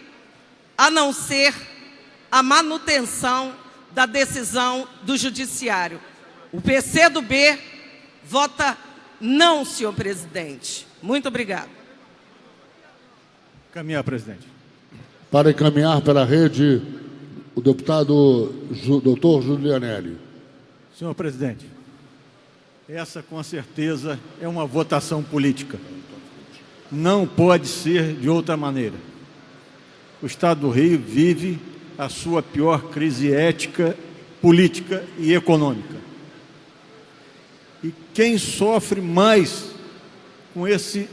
a não ser a manutenção da decisão do Judiciário. O PCdoB vota não, senhor presidente. Muito obrigado. Caminhar, presidente. Para encaminhar pela rede, o deputado doutor Julianelli. Senhor presidente, essa com certeza é uma votação política. Não pode ser de outra maneira. O Estado do Rio vive a sua pior crise ética, política e econômica. E quem sofre mais com esse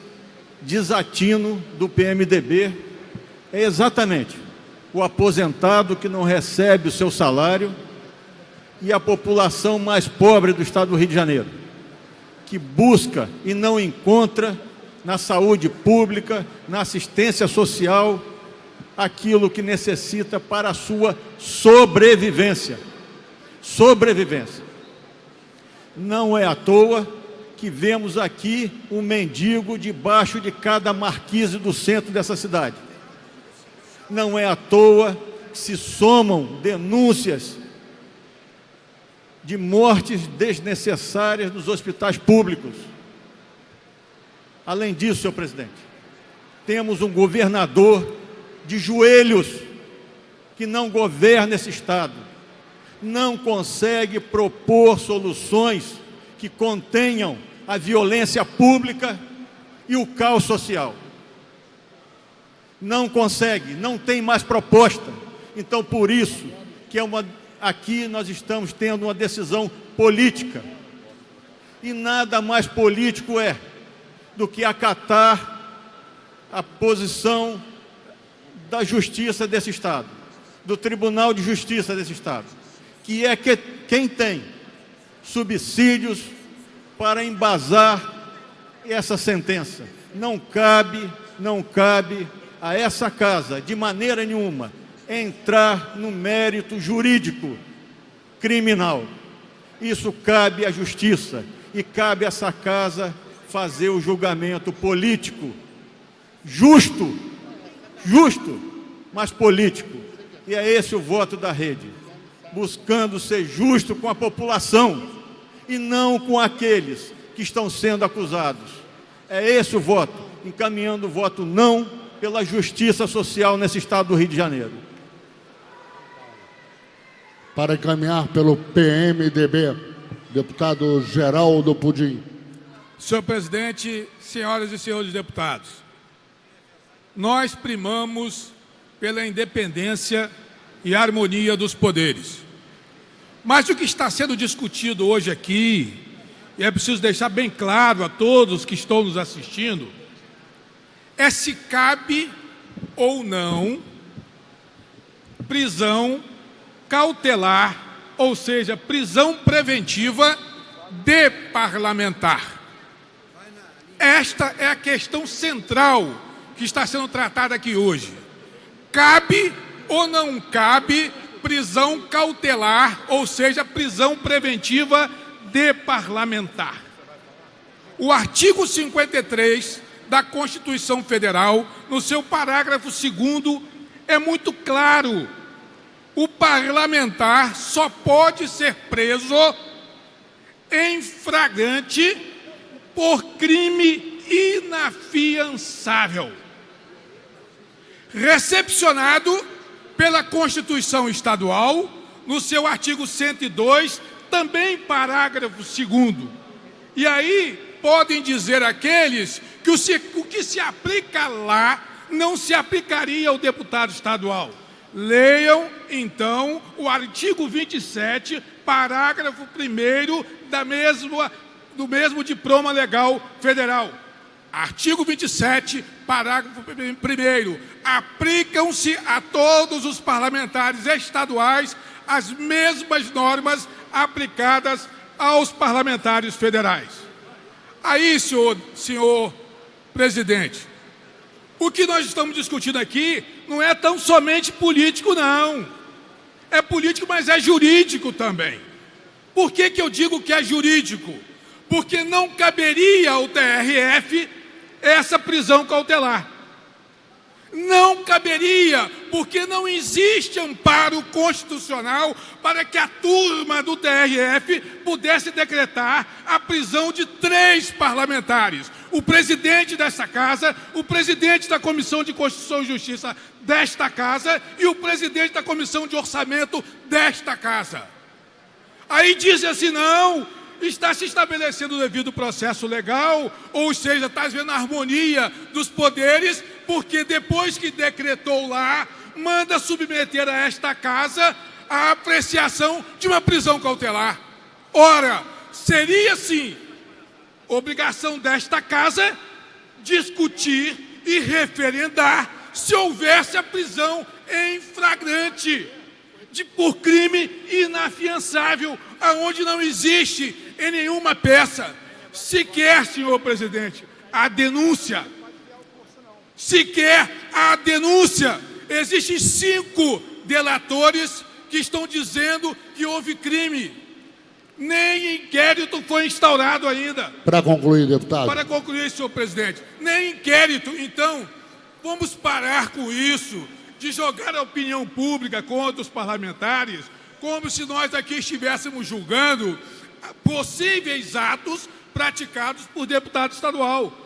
desatino do PMDB é exatamente o aposentado que não recebe o seu salário e a população mais pobre do Estado do Rio de Janeiro, que busca e não encontra na saúde pública, na assistência social, aquilo que necessita para a sua sobrevivência. Sobrevivência. Não é à toa que vemos aqui um mendigo debaixo de cada marquise do centro dessa cidade. Não é à toa que se somam denúncias de mortes desnecessárias nos hospitais públicos. Além disso, senhor presidente, temos um governador de joelhos que não governa esse Estado, não consegue propor soluções que contenham a violência pública e o caos social. Não consegue, não tem mais proposta. Então, por isso que aqui nós estamos tendo uma decisão política. E nada mais político do que acatar a posição da Justiça desse Estado, do Tribunal de Justiça desse Estado, que é quem tem subsídios para embasar essa sentença. Não cabe a essa casa, de maneira nenhuma, entrar no mérito jurídico criminal. Isso cabe à Justiça e cabe a essa casa fazer o julgamento político, justo, mas político. E é esse o voto da rede, buscando ser justo com a população e não com aqueles que estão sendo acusados. É esse o voto, encaminhando o voto não pela justiça social nesse Estado do Rio de Janeiro. Para encaminhar pelo PMDB, deputado Geraldo Pudim. Senhor presidente, senhoras e senhores deputados, nós primamos pela independência e harmonia dos poderes. Mas o que está sendo discutido hoje aqui, e é preciso deixar bem claro a todos que estão nos assistindo, é se cabe ou não prisão cautelar, ou seja, prisão preventiva de parlamentar. Esta é a questão central que está sendo tratada aqui hoje. Cabe ou não cabe prisão cautelar, ou seja, prisão preventiva de parlamentar? O artigo 53 da Constituição Federal, no seu parágrafo 2º, é muito claro. O parlamentar só pode ser preso em flagrante por crime inafiançável. Recepcionado pela Constituição Estadual, no seu artigo 102, também parágrafo 2º. E aí podem dizer aqueles que o que se aplica lá não se aplicaria ao deputado estadual. Leiam, então, o artigo 27, parágrafo 1º do mesmo diploma legal federal. Artigo 27, parágrafo 1º. Aplicam-se a todos os parlamentares estaduais as mesmas normas aos parlamentares federais. Aí, senhor presidente, o que nós estamos discutindo aqui não é tão somente político, não. É político, mas é jurídico também. Por que eu digo que é jurídico? Porque não caberia ao TRF essa prisão cautelar. Não caberia, porque não existe amparo constitucional para que a turma do TRF pudesse decretar a prisão de 3 parlamentares. O presidente dessa casa, o presidente da Comissão de Constituição e Justiça desta casa e o presidente da Comissão de Orçamento desta casa. Aí dizem assim, não, está se estabelecendo o devido processo legal, ou seja, está havendo a harmonia dos poderes, porque depois que decretou lá, manda submeter a esta casa a apreciação de uma prisão cautelar. Ora, seria sim obrigação desta casa discutir e referendar se houvesse a prisão em flagrante por crime inafiançável, aonde não existe em nenhuma peça sequer, senhor presidente, a denúncia. Sequer a denúncia. Existem 5 delatores que estão dizendo que houve crime. Nem inquérito foi instaurado ainda. Para concluir, deputado. Para concluir, senhor presidente, nem inquérito. Então, vamos parar com isso de jogar a opinião pública contra os parlamentares, como se nós aqui estivéssemos julgando possíveis atos praticados por deputado estadual.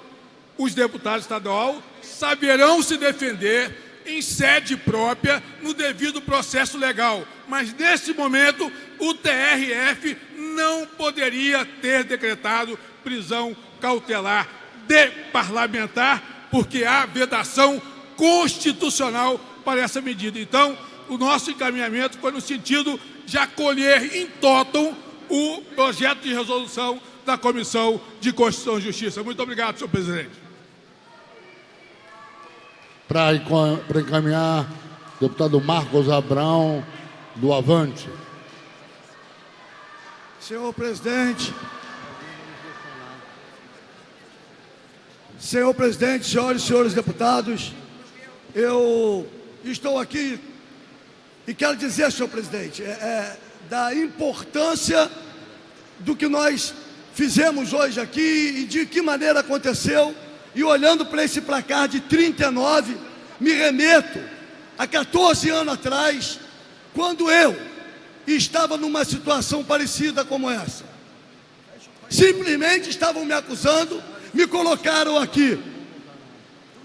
Os deputados estaduais saberão se defender em sede própria, no devido processo legal. Mas, nesse momento, o TRF não poderia ter decretado prisão cautelar de parlamentar, porque há vedação constitucional para essa medida. Então, o nosso encaminhamento foi no sentido de acolher em totum o projeto de resolução da Comissão de Constituição e Justiça. Muito obrigado, senhor presidente. Para encaminhar, deputado Marcos Abrão, do Avante. Senhor presidente, senhores e senhores deputados, eu estou aqui e quero dizer, senhor presidente, da importância do que nós fizemos hoje aqui e de que maneira aconteceu. E olhando para esse placar de 39, me remeto a 14 anos atrás, quando eu estava numa situação parecida como essa. Simplesmente estavam me acusando, me colocaram aqui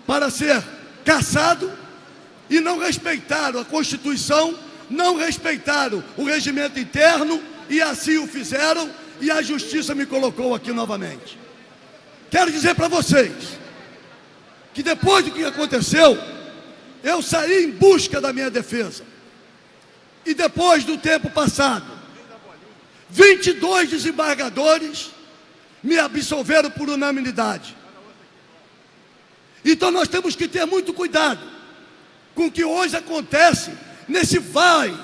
para ser cassado e não respeitaram a Constituição, não respeitaram o regimento interno e assim o fizeram e a Justiça me colocou aqui novamente. Quero dizer para vocês que depois do que aconteceu, eu saí em busca da minha defesa. E depois do tempo passado, 22 desembargadores me absolveram por unanimidade. Então nós temos que ter muito cuidado com o que hoje acontece nesse vale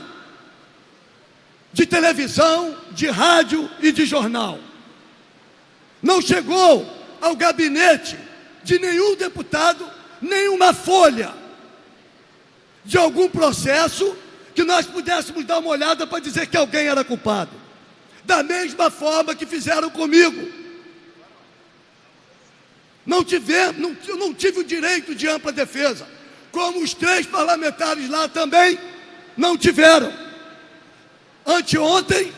de televisão, de rádio e de jornal. Não chegou ao gabinete de nenhum deputado, nenhuma folha de algum processo que nós pudéssemos dar uma olhada para dizer que alguém era culpado. Da mesma forma que fizeram comigo. Não tive o direito de ampla defesa, como os 3 parlamentares lá também não tiveram. Anteontem,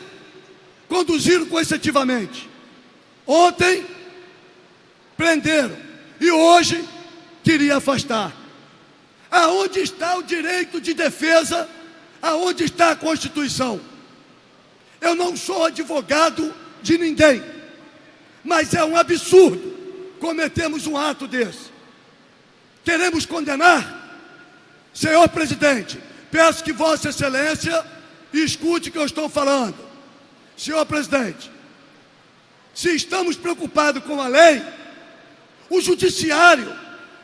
conduziram coercitivamente. Ontem, prenderam. e hoje queria afastar. Aonde está o direito de defesa? Aonde está a Constituição? Eu não sou advogado de ninguém, mas é um absurdo cometermos um ato desse. Queremos condenar? Senhor presidente, peço que Vossa Excelência escute o que eu estou falando. Senhor presidente, se estamos preocupados com a lei, o judiciário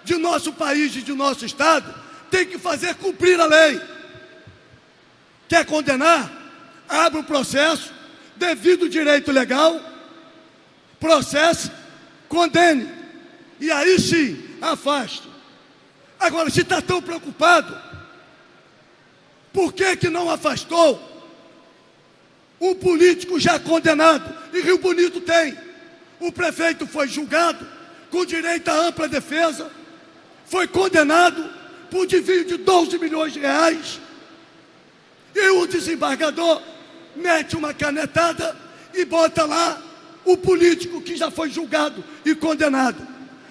de nosso país e de nosso estado tem que fazer cumprir a lei. Quer condenar? Abra um processo, devido direito legal, processe, condene, e aí sim, afaste. Agora, se está tão preocupado, por que não afastou um político já condenado? Em Rio Bonito tem. O prefeito foi julgado com direito à ampla defesa, foi condenado por desvio de 12 milhões de reais, e o desembargador mete uma canetada e bota lá o político que já foi julgado e condenado.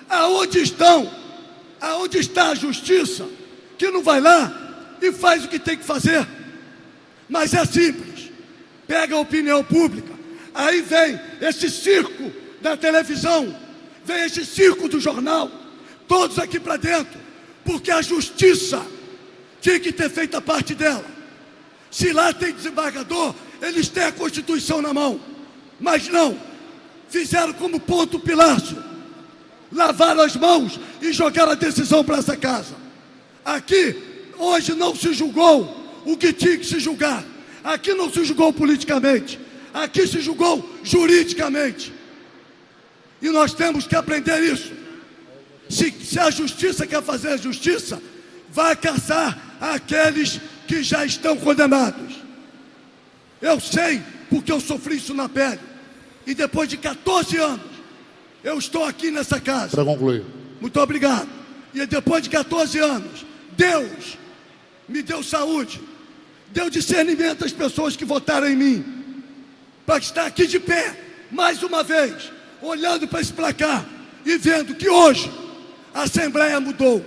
Aonde está a justiça que não vai lá e faz o que tem que fazer? Mas é simples, pega a opinião pública, aí vem esse circo da televisão, vem esse circo do jornal, todos aqui para dentro, porque a justiça tinha que ter feito a parte dela. Se lá tem desembargador, eles têm a Constituição na mão, mas não, fizeram como Ponto Pilácio, lavaram as mãos e jogaram a decisão para essa casa. Aqui, hoje não se julgou o que tinha que se julgar, aqui não se julgou politicamente, aqui se julgou juridicamente, e nós temos que aprender isso. Se a justiça quer fazer a justiça, vai caçar aqueles que já estão condenados. Eu sei, porque eu sofri isso na pele, e depois de 14 anos, eu estou aqui nessa casa. Para concluir. Muito obrigado. E depois de 14 anos, Deus me deu saúde, deu discernimento às pessoas que votaram em mim, para estar aqui de pé, mais uma vez, olhando para esse placar e vendo que hoje a Assembleia mudou.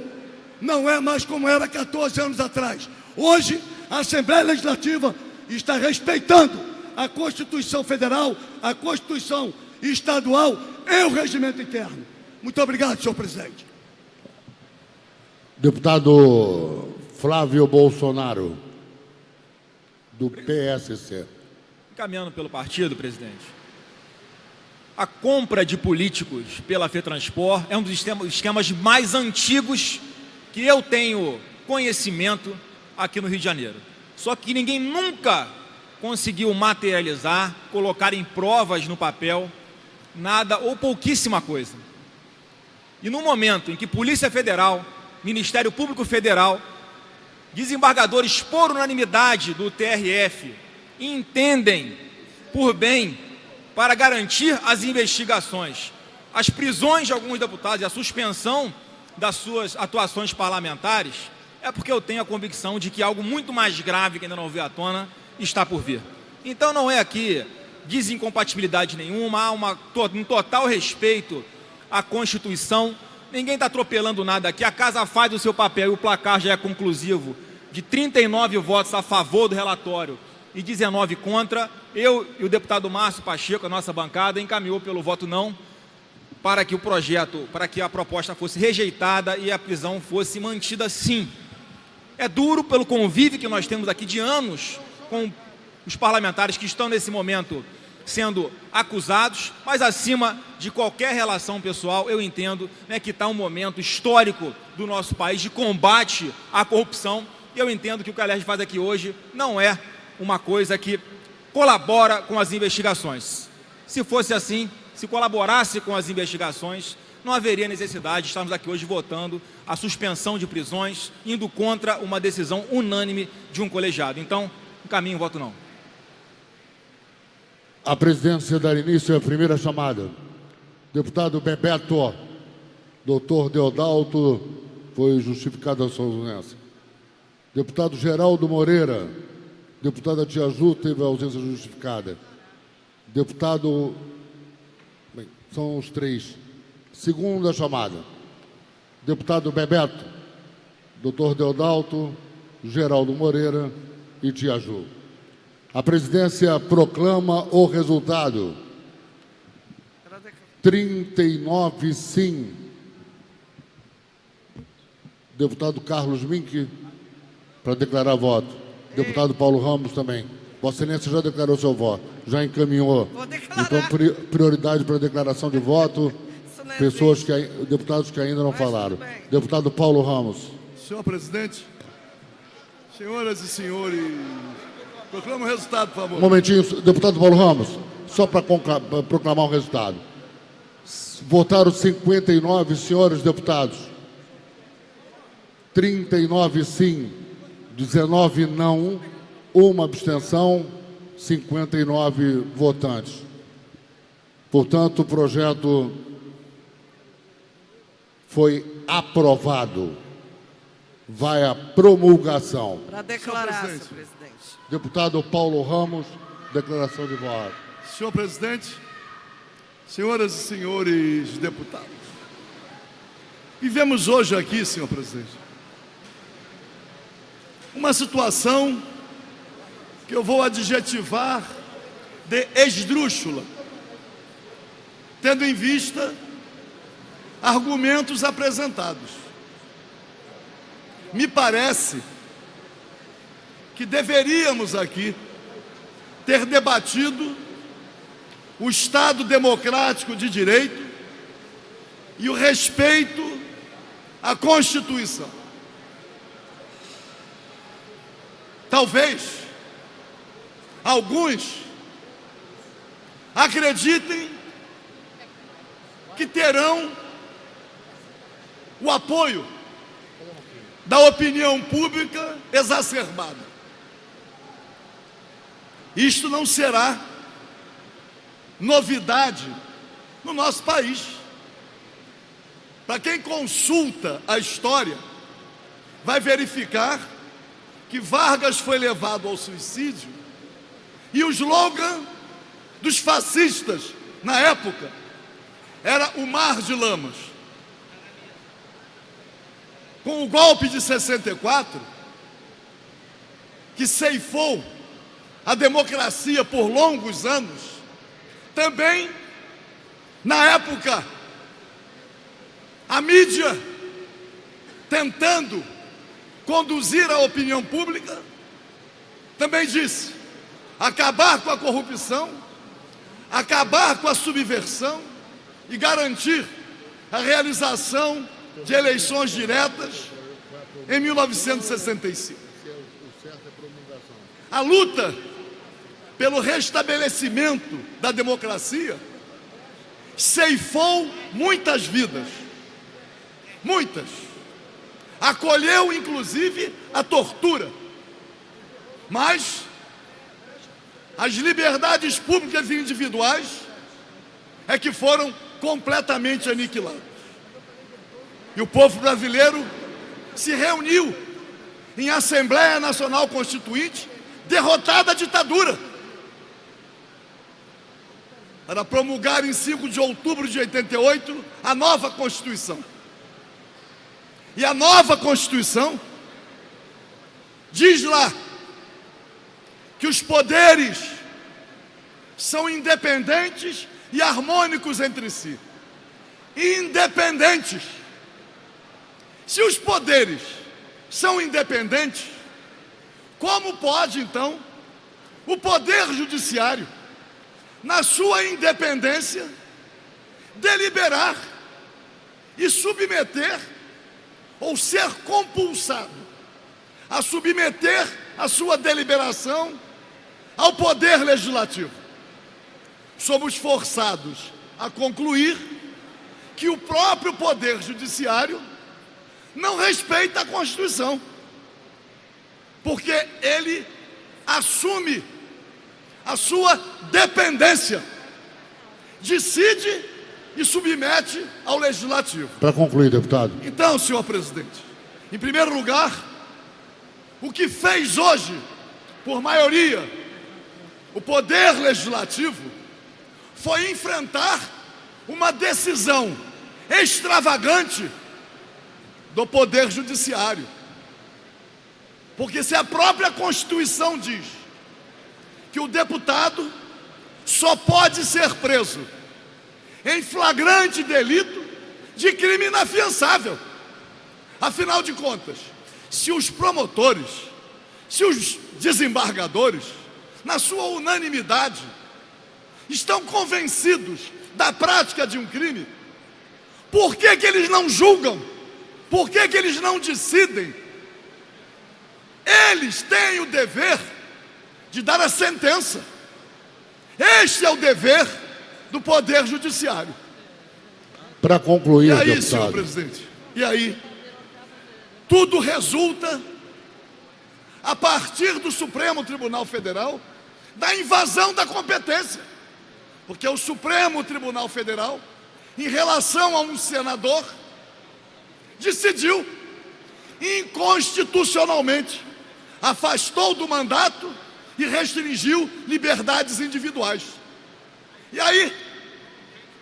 Não é mais como era 14 anos atrás. Hoje, a Assembleia Legislativa está respeitando a Constituição Federal, a Constituição Estadual e o regimento interno. Muito obrigado, senhor presidente. Deputado Flávio Bolsonaro, do PSC. Caminhando pelo partido, presidente. A compra de políticos pela FETranspor é um dos esquemas mais antigos que eu tenho conhecimento aqui no Rio de Janeiro. Só que ninguém nunca conseguiu materializar, colocar em provas no papel, nada ou pouquíssima coisa. E no momento em que Polícia Federal, Ministério Público Federal, desembargadores por unanimidade do TRF entendem por bem, para garantir as investigações, as prisões de alguns deputados e a suspensão das suas atuações parlamentares, é porque eu tenho a convicção de que algo muito mais grave que ainda não veio à tona está por vir. Então não é aqui desincompatibilidade nenhuma, há um total respeito à Constituição, ninguém está atropelando nada aqui, a casa faz o seu papel e o placar já é conclusivo, de 39 votos a favor do relatório e 19 contra. Eu e o deputado Márcio Pacheco, a nossa bancada, encaminhou pelo voto não para que o projeto, para que a proposta fosse rejeitada e a prisão fosse mantida sim. É duro pelo convívio que nós temos aqui de anos com os parlamentares que estão nesse momento sendo acusados, mas acima de qualquer relação pessoal, eu entendo, né, que está um momento histórico do nosso país de combate à corrupção, e eu entendo que o que a LERJ faz aqui hoje não é uma coisa que colabora com as investigações. Se fosse assim, se colaborasse com as investigações, não haveria necessidade de estarmos aqui hoje votando a suspensão de prisões, indo contra uma decisão unânime de um colegiado. Então, encaminho o voto não. A presidência dará início à primeira chamada. Deputado Bebeto, doutor Deodalto, foi justificada a sua ausência. Deputado Geraldo Moreira, deputada Tia Ju, teve a ausência justificada. Deputado... Bem, são os três. Segunda chamada. deputado Bebeto, doutor Deodalto, Geraldo Moreira e Tia Ju. A presidência proclama o resultado. 39 sim. Deputado Carlos Mink, para declarar voto. Deputado Paulo Ramos também. Vossa Excelência já declarou seu voto, já encaminhou. Vou declarar. Então, prioridade para declaração de voto, pessoas deputados que ainda não falaram. Deputado Paulo Ramos. Senhor presidente, senhoras e senhores, proclama o resultado, por favor. Um momentinho, deputado Paulo Ramos, só para proclamar o resultado. Votaram 59 senhores deputados. 39 sim, 19 não, uma abstenção, 59 votantes. Portanto, o projeto foi aprovado. Vai à promulgação. Para declarar, senhor presidente. Deputado Paulo Ramos, declaração de voto. Senhor presidente, senhoras e senhores deputados, vivemos hoje aqui, senhor presidente, uma situação que eu vou adjetivar de esdrúxula, tendo em vista argumentos apresentados. Me parece que deveríamos aqui ter debatido o Estado democrático de direito e o respeito à Constituição. Talvez alguns acreditem que terão o apoio da opinião pública exacerbada. Isto não será novidade no nosso país. Para quem consulta a história, vai verificar que Vargas foi levado ao suicídio e o slogan dos fascistas na época era o mar de lamas. Com o golpe de 64, que ceifou a democracia por longos anos, também, na época, a mídia tentando conduzir a opinião pública, também disse: acabar com a corrupção, acabar com a subversão e garantir a realização de eleições diretas em 1965. A luta pelo restabelecimento da democracia ceifou muitas vidas, muitas. Acolheu, inclusive, a tortura. Mas as liberdades públicas e individuais é que foram completamente aniquiladas. E o povo brasileiro se reuniu em Assembleia Nacional Constituinte, derrotada a ditadura, para promulgar em 5 de outubro de 88 a nova Constituição. E a nova Constituição diz lá que os poderes são independentes e harmônicos entre si. Independentes. Se os poderes são independentes, como pode, então, o Poder Judiciário, na sua independência, deliberar e submeter ou ser compulsado a submeter a sua deliberação ao Poder Legislativo? Somos forçados a concluir que o próprio Poder Judiciário não respeita a Constituição, porque ele assume a sua dependência, decide e submete ao Legislativo. Para concluir, deputado. Então, senhor presidente, em primeiro lugar, o que fez hoje, por maioria, o Poder Legislativo foi enfrentar uma decisão extravagante do Poder Judiciário. Porque se a própria Constituição diz que o deputado só pode ser preso em flagrante delito de crime inafiançável. Afinal de contas, se os promotores, se os desembargadores, na sua unanimidade, estão convencidos da prática de um crime, por que eles não julgam? Por que eles não decidem? Eles têm o dever de dar a sentença. Este é o dever do Poder Judiciário. Para concluir, e aí, deputado. senhor presidente, e aí, tudo resulta, a partir do Supremo Tribunal Federal, da invasão da competência. Porque o Supremo Tribunal Federal, em relação a um senador, decidiu inconstitucionalmente, afastou do mandato e restringiu liberdades individuais. E aí,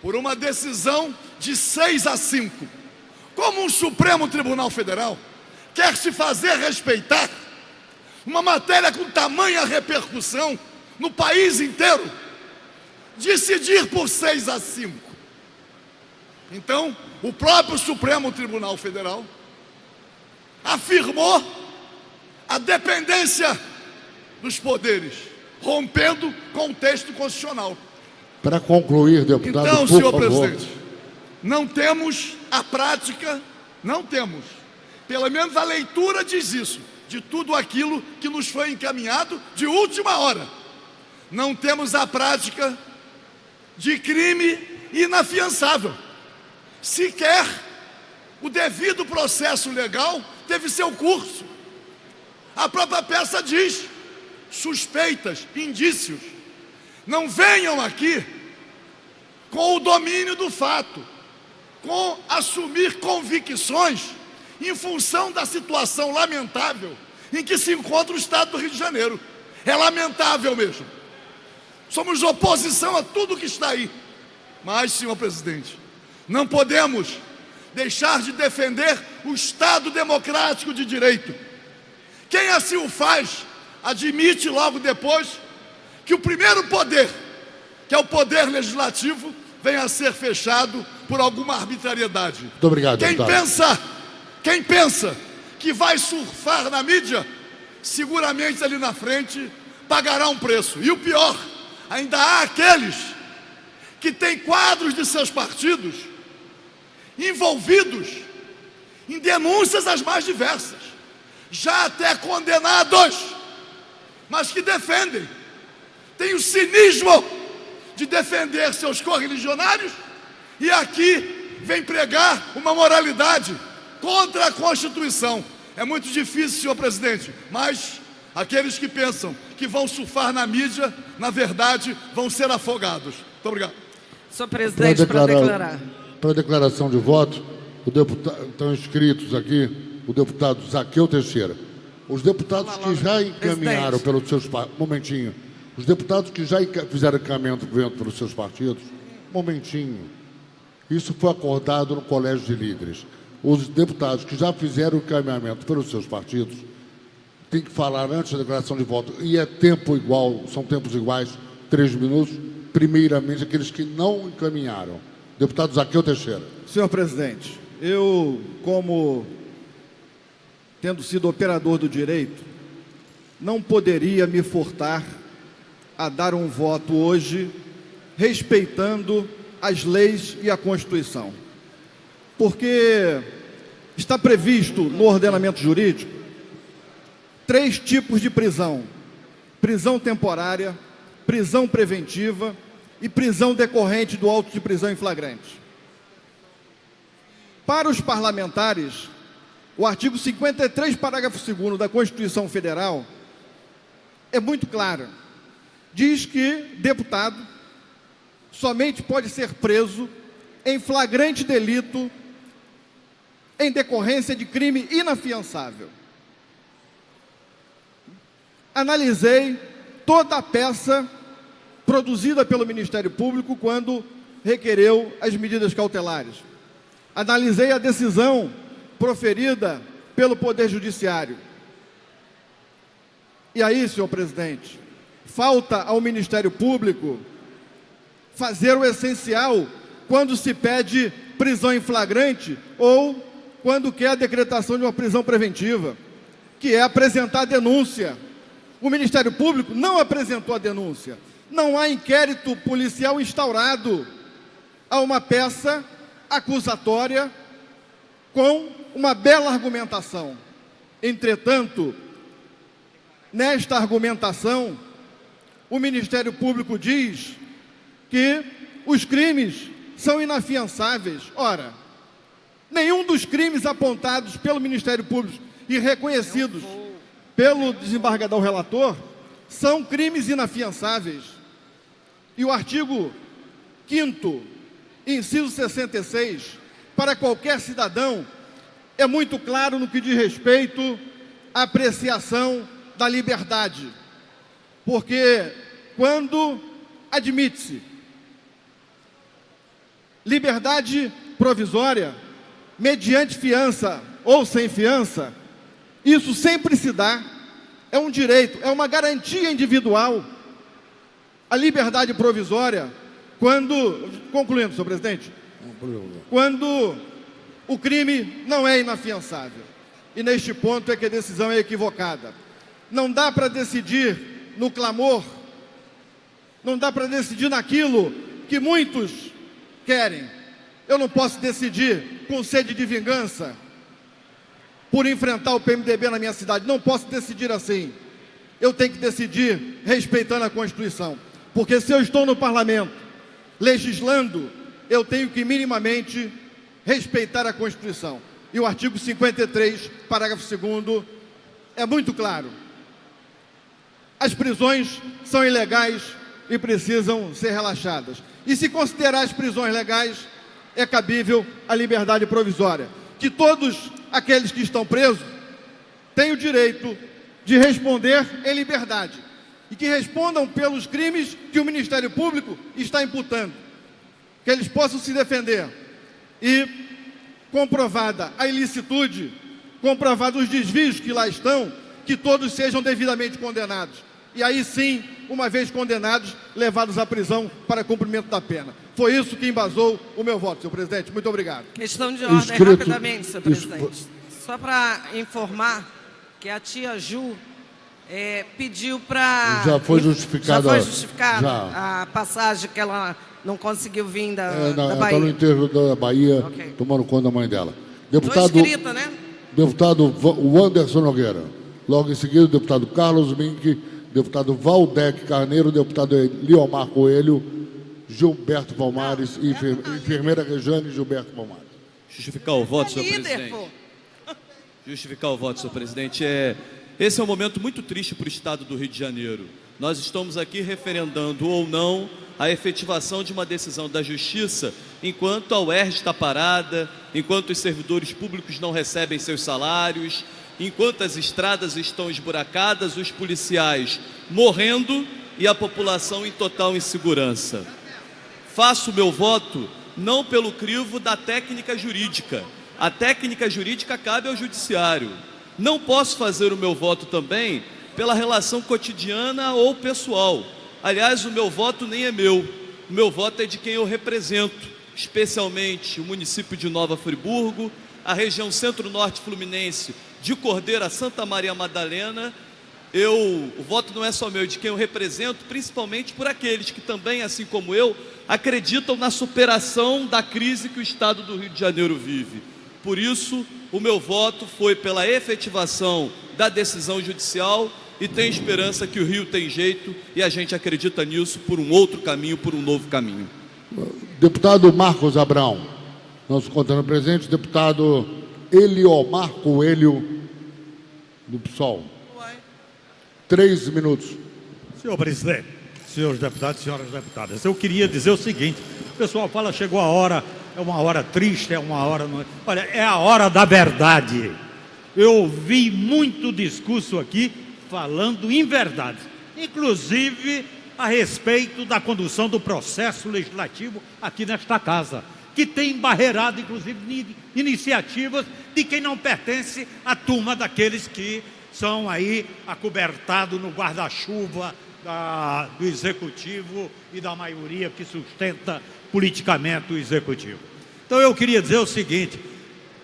por uma decisão de 6-5, como o Supremo Tribunal Federal quer se fazer respeitar uma matéria com tamanha repercussão no país inteiro, decidir por 6-5. Então, o próprio Supremo Tribunal Federal afirmou a dependência dos poderes, rompendo com o texto constitucional. Para concluir, deputado, então, por senhor favor. presidente, não temos a prática, não temos, pelo menos a leitura diz isso, de tudo aquilo que nos foi encaminhado de última hora. Não temos a prática de crime inafiançável. Sequer o devido processo legal teve seu curso. A própria peça diz: suspeitas, indícios, não venham aqui com o domínio do fato, com assumir convicções em função da situação lamentável em que se encontra o Estado do Rio de Janeiro. É lamentável mesmo. Somos oposição a tudo que está aí. Mas, senhor presidente, não podemos deixar de defender o Estado democrático de direito. Quem assim o faz, admite logo depois que o primeiro poder, que é o poder legislativo, venha a ser fechado por alguma arbitrariedade. Muito obrigado, deputado. Quem pensa que vai surfar na mídia, seguramente ali na frente pagará um preço. E o pior, ainda há aqueles que têm quadros de seus partidos envolvidos em denúncias as mais diversas, já até condenados, mas que defendem, têm o cinismo de defender seus correligionários e aqui vem pregar uma moralidade contra a Constituição. É muito difícil, senhor presidente, mas aqueles que pensam que vão surfar na mídia, na verdade, vão ser afogados. Muito obrigado. Senhor presidente, para declarar. Para declaração de voto, estão inscritos aqui o deputado Zaqueu Teixeira. Os deputados que já encaminharam pelos seus... Momentinho. Os deputados que já fizeram encaminhamento pelos seus partidos, momentinho. Isso foi acordado no Colégio de Líderes. Os deputados que já fizeram encaminhamento pelos seus partidos têm que falar antes da declaração de voto. E é tempo igual, são tempos iguais, 3 minutos. Primeiramente, aqueles que não encaminharam. Deputado Zaqueu Teixeira. Senhor presidente, eu, como tendo sido operador do direito, não poderia me furtar a dar um voto hoje respeitando as leis e a Constituição. Porque está previsto no ordenamento jurídico 3 tipos de prisão: prisão temporária, prisão preventiva e prisão decorrente do auto de prisão em flagrante. Para os parlamentares, o artigo 53, parágrafo 2º da Constituição Federal é muito claro. Diz que deputado somente pode ser preso em flagrante delito em decorrência de crime inafiançável. Analisei toda a peça produzida pelo Ministério Público quando requereu as medidas cautelares. Analisei a decisão proferida pelo Poder Judiciário. E aí, senhor presidente, falta ao Ministério Público fazer o essencial quando se pede prisão em flagrante ou quando quer a decretação de uma prisão preventiva, que é apresentar a denúncia. O Ministério Público não apresentou a denúncia. Não há inquérito policial instaurado. Há uma peça acusatória com uma bela argumentação. Entretanto, nesta argumentação, o Ministério Público diz que os crimes são inafiançáveis. Ora, nenhum dos crimes apontados pelo Ministério Público e reconhecidos pelo desembargador relator são crimes inafiançáveis. E o artigo 5º, inciso 66, para qualquer cidadão, é muito claro no que diz respeito à apreciação da liberdade. Porque quando admite-se liberdade provisória, mediante fiança ou sem fiança, isso sempre se dá, é um direito, é uma garantia individual. A liberdade provisória, concluindo, senhor presidente, quando o crime não é inafiançável. E neste ponto é que a decisão é equivocada. Não dá para decidir no clamor, não dá para decidir naquilo que muitos querem. Eu não posso decidir com sede de vingança por enfrentar o PMDB na minha cidade. Não posso decidir assim. Eu tenho que decidir respeitando a Constituição. Porque se eu estou no parlamento legislando, eu tenho que minimamente respeitar a Constituição. E o artigo 53, parágrafo 2º, é muito claro. As prisões são ilegais e precisam ser relaxadas. E se considerar as prisões legais, é cabível a liberdade provisória. Que todos aqueles que estão presos têm o direito de responder em liberdade. E que respondam pelos crimes que o Ministério Público está imputando. Que eles possam se defender. E, comprovada a ilicitude, comprovados os desvios que lá estão, que todos sejam devidamente condenados. E aí sim, uma vez condenados, levados à prisão para cumprimento da pena. Foi isso que embasou o meu voto, senhor presidente. Muito obrigado. Questão de ordem, rapidamente, senhor presidente. Só para informar que a tia Ju pediu para... Já foi justificada. Já foi justificada a passagem que ela não conseguiu vir da Ela Bahia. está no enterro da Bahia, Ok. tomando conta da mãe dela. Foi escrita, né? Deputado Wanderson Nogueira. Logo em seguida, o deputado Carlos Mink, deputado Valdec Carneiro, deputado Liomar Coelho, Gilberto Palmares e enfermeira Rejane Gilberto Palmares. Justificar o voto, senhor presidente. Justificar o voto, senhor presidente. Esse é um momento muito triste para o Estado do Rio de Janeiro. Nós estamos aqui referendando ou não a efetivação de uma decisão da Justiça, enquanto a UERJ está parada, enquanto os servidores públicos não recebem seus salários, enquanto as estradas estão esburacadas, os policiais morrendo e a população em total insegurança. Faço o meu voto não pelo crivo da técnica jurídica. A técnica jurídica cabe ao judiciário. Não posso fazer o meu voto também pela relação cotidiana ou pessoal. Aliás, o meu voto nem é meu. O meu voto é de quem eu represento, especialmente o município de Nova Friburgo, a região centro-norte fluminense, de Cordeiro a Santa Maria Madalena. O voto não é só meu, é de quem eu represento, principalmente por aqueles que também, assim como eu, acreditam na superação da crise que o Estado do Rio de Janeiro vive. Por isso, o meu voto foi pela efetivação da decisão judicial e tenho esperança que o Rio tem jeito e a gente acredita nisso por um outro caminho, por um novo caminho. Deputado Marcos Abrão, nosso contando presente, deputado Eliomar Coelho, do PSOL. 3 minutos. Senhor presidente, senhores deputados e senhoras deputadas, eu queria dizer o seguinte: o pessoal fala, chegou a hora, é uma hora triste, é uma hora... Olha, é a hora da verdade. Eu ouvi muito discurso aqui falando em verdade, inclusive a respeito da condução do processo legislativo aqui nesta casa, que tem embarreirado, inclusive, iniciativas de quem não pertence à turma daqueles que são aí acobertados no guarda-chuva do Executivo e da maioria que sustenta politicamente o Executivo. Então eu queria dizer o seguinte,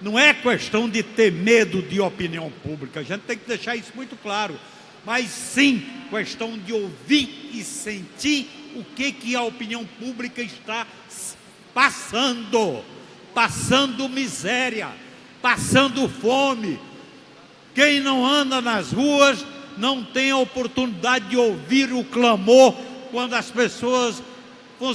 não é questão de ter medo de opinião pública, a gente tem que deixar isso muito claro, mas sim questão de ouvir e sentir o que a opinião pública está passando miséria, passando fome. Quem não anda nas ruas não tem a oportunidade de ouvir o clamor quando as pessoas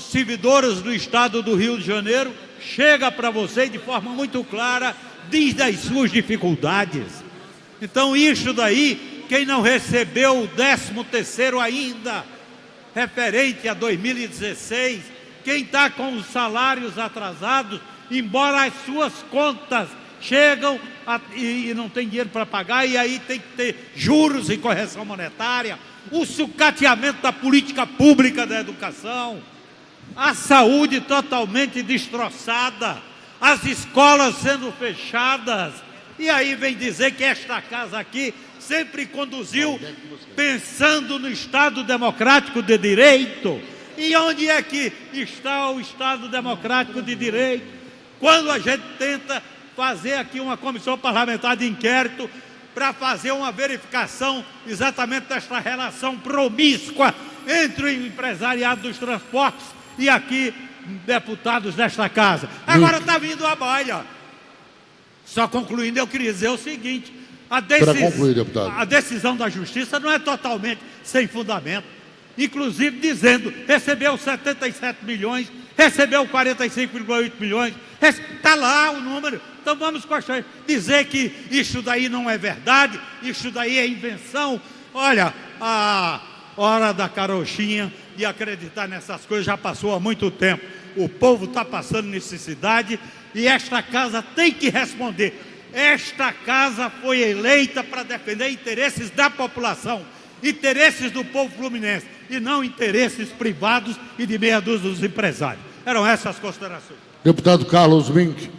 servidoras do Estado do Rio de Janeiro chega para você de forma muito clara, diz das suas dificuldades. Então isso daí, quem não recebeu o 13º ainda, referente a 2016, quem está com os salários atrasados, embora as suas contas chegam e não tem dinheiro para pagar, e aí tem que ter juros e correção monetária, o sucateamento da política pública da educação, a saúde totalmente destroçada, as escolas sendo fechadas, e aí vem dizer que esta casa aqui sempre conduziu pensando no Estado Democrático de Direito. E onde é que está o Estado Democrático de Direito? Quando a gente tenta fazer aqui uma comissão parlamentar de inquérito para fazer uma verificação exatamente desta relação promíscua entre o empresariado dos transportes e aqui deputados desta casa. Agora está vindo a baia. Só concluindo, eu queria dizer o seguinte, a decisão da Justiça não é totalmente sem fundamento, inclusive dizendo, recebeu 77 milhões, recebeu 45,8 milhões, está lá o número. Então vamos dizer que isso daí não é verdade, isso daí é invenção. Olha, a hora da carochinha de acreditar nessas coisas já passou há muito tempo. O povo está passando necessidade e esta casa tem que responder. Esta casa foi eleita para defender interesses da população, interesses do povo fluminense, e não interesses privados e de meia dúzia dos empresários. Eram essas as considerações. Deputado Carlos Wink.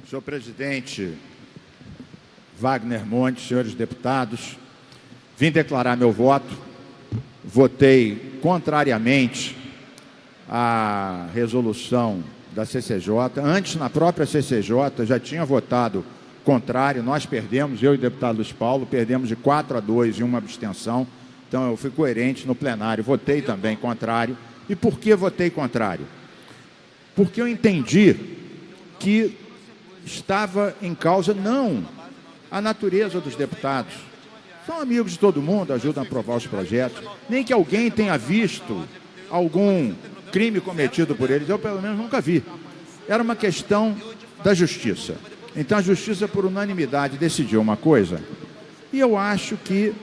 Senhor presidente, Wagner Montes, senhores deputados, vim declarar meu voto. Votei contrariamente à resolução da CCJ. Antes, na própria CCJ, já tinha votado contrário. Nós perdemos, eu e o deputado Luiz Paulo, perdemos de 4-2 e uma abstenção. Então, eu fui coerente no plenário, votei também contrário. E por que votei contrário? Porque eu entendi que estava em causa, não a natureza dos deputados. São amigos de todo mundo, ajudam a aprovar os projetos. Nem que alguém tenha visto algum crime cometido por eles, eu pelo menos nunca vi. Era uma questão da justiça. Então a justiça, por unanimidade, decidiu uma coisa, e eu acho que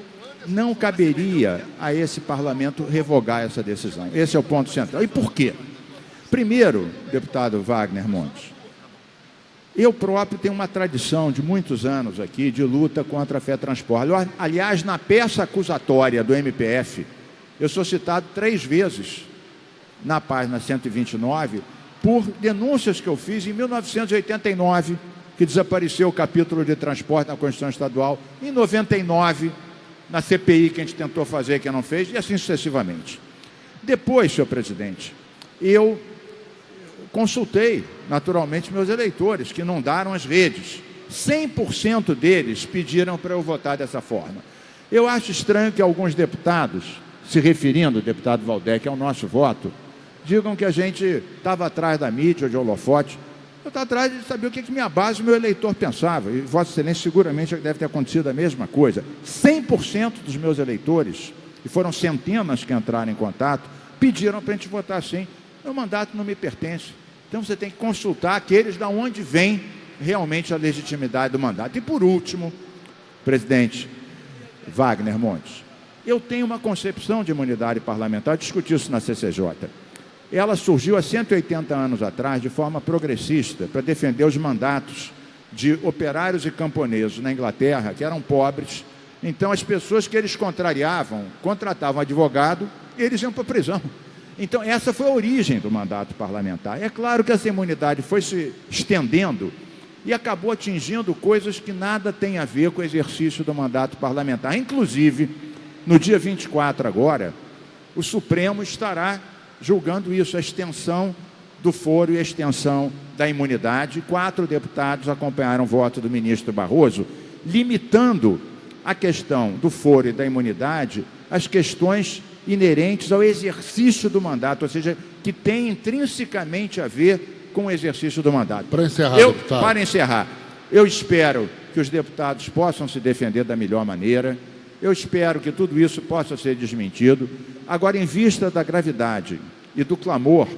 não caberia a esse parlamento revogar essa decisão. Esse é o ponto central. E por quê? Primeiro, deputado Wagner Montes, eu próprio tenho uma tradição de muitos anos aqui de luta contra a FETransport. Aliás, na peça acusatória do MPF, eu sou citado 3 vezes na página 129 por denúncias que eu fiz em 1989, que desapareceu o capítulo de transporte na Constituição Estadual, em 99, na CPI que a gente tentou fazer, que não fez, e assim sucessivamente. Depois, senhor presidente, eu consultei, naturalmente, meus eleitores, que inundaram as redes. 100% deles pediram para eu votar dessa forma. Eu acho estranho que alguns deputados, se referindo, deputado Valdec, ao nosso voto, digam que a gente estava atrás da mídia ou de holofote. Eu estava atrás de saber o que minha base, o meu eleitor pensava. E Vossa Excelência seguramente deve ter acontecido a mesma coisa. 100% dos meus eleitores, e foram centenas que entraram em contato, pediram para a gente votar assim. Meu mandato não me pertence. Então você tem que consultar aqueles de onde vem realmente a legitimidade do mandato. E por último, presidente Wagner Montes, eu tenho uma concepção de imunidade parlamentar, discuti isso na CCJ. Ela surgiu há 180 anos atrás de forma progressista para defender os mandatos de operários e camponeses na Inglaterra, que eram pobres. Então as pessoas que eles contrariavam, contratavam advogado e eles iam para a prisão. Então, essa foi a origem do mandato parlamentar. É claro que essa imunidade foi se estendendo e acabou atingindo coisas que nada têm a ver com o exercício do mandato parlamentar. Inclusive, no dia 24 agora, o Supremo estará julgando isso, a extensão do foro e a extensão da imunidade. 4 deputados acompanharam o voto do ministro Barroso, limitando a questão do foro e da imunidade às questões inerentes ao exercício do mandato, ou seja, que tem intrinsecamente a ver com o exercício do mandato. Para encerrar, deputado. Para encerrar, eu espero que os deputados possam se defender da melhor maneira, eu espero que tudo isso possa ser desmentido. Agora, em vista da gravidade e do clamor,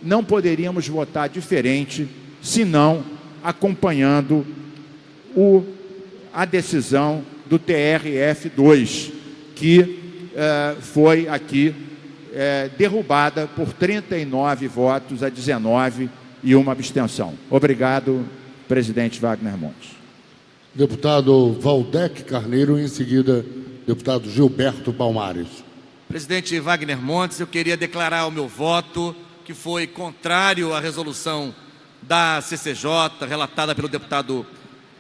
não poderíamos votar diferente, senão acompanhando a decisão do TRF2, que foi aqui derrubada por 39 votos a 19 e uma abstenção. Obrigado, presidente Wagner Montes. Deputado Valdec Carneiro, em seguida, deputado Gilberto Palmares. Presidente Wagner Montes, eu queria declarar o meu voto, que foi contrário à resolução da CCJ, relatada pelo deputado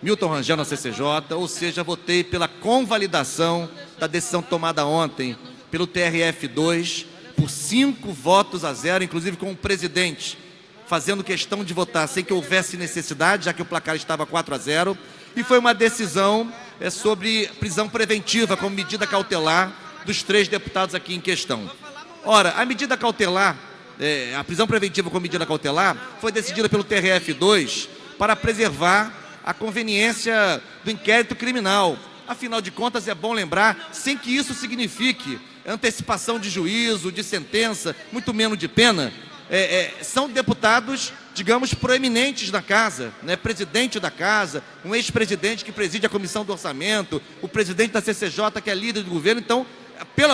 Milton Rangel na CCJ, ou seja, votei pela convalidação da decisão tomada ontem pelo TRF2 por 5 votos a 0, inclusive com o presidente fazendo questão de votar sem que houvesse necessidade, já que o placar estava 4-0, e foi uma decisão sobre prisão preventiva como medida cautelar dos 3 deputados aqui em questão. Ora, a medida cautelar, a prisão preventiva como medida cautelar, foi decidida pelo TRF2 para preservar a conveniência do inquérito criminal. Afinal de contas, é bom lembrar, sem que isso signifique antecipação de juízo, de sentença, muito menos de pena, são deputados, digamos, proeminentes da casa, né? Presidente da casa, um ex-presidente que preside a Comissão do Orçamento, o presidente da CCJ, que é líder do governo. Então,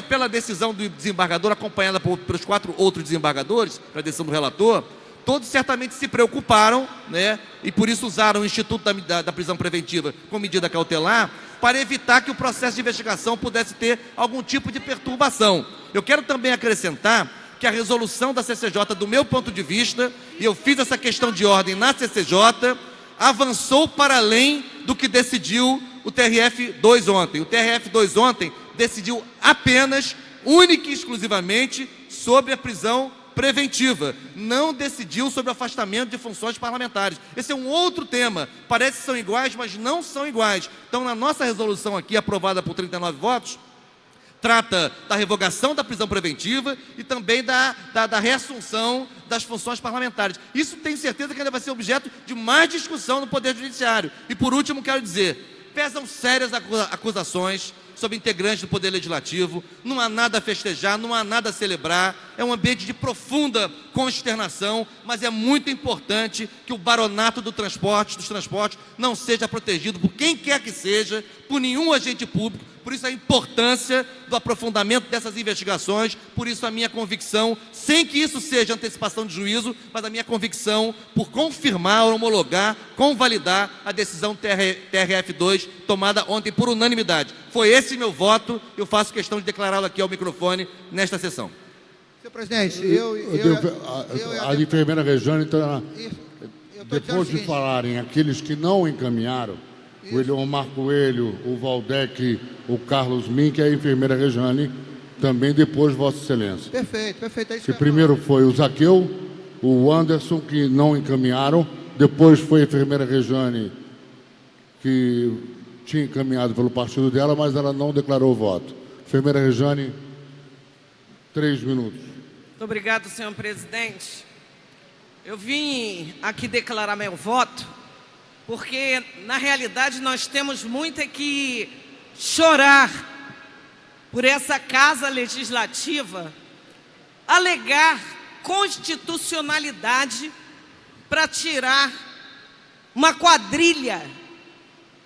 pela decisão do desembargador, acompanhada pelos 4 outros desembargadores, pela decisão do relator, todos certamente se preocuparam, né? E por isso usaram o Instituto da Prisão Preventiva como medida cautelar, para evitar que o processo de investigação pudesse ter algum tipo de perturbação. Eu quero também acrescentar que a resolução da CCJ, do meu ponto de vista, e eu fiz essa questão de ordem na CCJ, avançou para além do que decidiu o TRF2 ontem. O TRF2 ontem decidiu apenas, única e exclusivamente, sobre a prisão preventiva. Não decidiu sobre o afastamento de funções parlamentares. Esse é um outro tema. Parece que são iguais, mas não são iguais. Então, na nossa resolução aqui, aprovada por 39 votos, trata da revogação da prisão preventiva e também da reassunção das funções parlamentares. Isso tenho certeza que ainda vai ser objeto de mais discussão no Poder Judiciário. E, por último, quero dizer, pesam sérias acusações sobre integrantes do Poder Legislativo, não há nada a festejar, não há nada a celebrar, é um ambiente de profunda consternação, mas é muito importante que o baronato dos transportes não seja protegido por quem quer que seja, por nenhum agente público. Por isso a importância do aprofundamento dessas investigações, por isso a minha convicção, sem que isso seja antecipação de juízo, mas a minha convicção por confirmar, homologar, convalidar a decisão TRF2 tomada ontem por unanimidade. Foi esse meu voto, eu faço questão de declará-lo aqui ao microfone nesta sessão. Senhor presidente, a enfermeira Rejane, depois de falarem aqueles que não encaminharam, o Eliomar Coelho, o Valdec, o Carlos Mink e a enfermeira Rejane, também depois, Vossa Excelência. Perfeito. É isso que primeiro foi o Zaqueu, o Anderson, que não encaminharam, depois foi a enfermeira Rejane, que tinha encaminhado pelo partido dela, mas ela não declarou voto. Enfermeira Rejane, 3 minutos. Muito obrigado, senhor presidente. Eu vim aqui declarar meu voto porque, na realidade, nós temos muito que chorar por essa Casa Legislativa alegar constitucionalidade para tirar uma quadrilha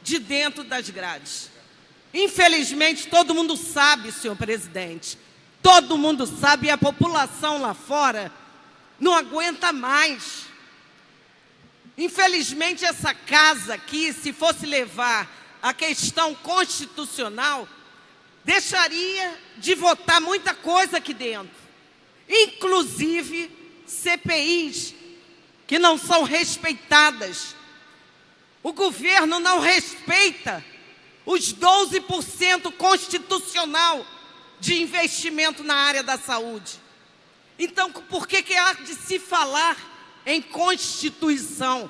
de dentro das grades. Infelizmente, todo mundo sabe, senhor presidente, todo mundo sabe, e a população lá fora não aguenta mais. Infelizmente, essa casa aqui, se fosse levar a questão constitucional, deixaria de votar muita coisa aqui dentro. inclusive CPIs que não são respeitadas. O governo não respeita os 12% constitucional de investimento na área da saúde. Então, por que há de se falar em Constituição?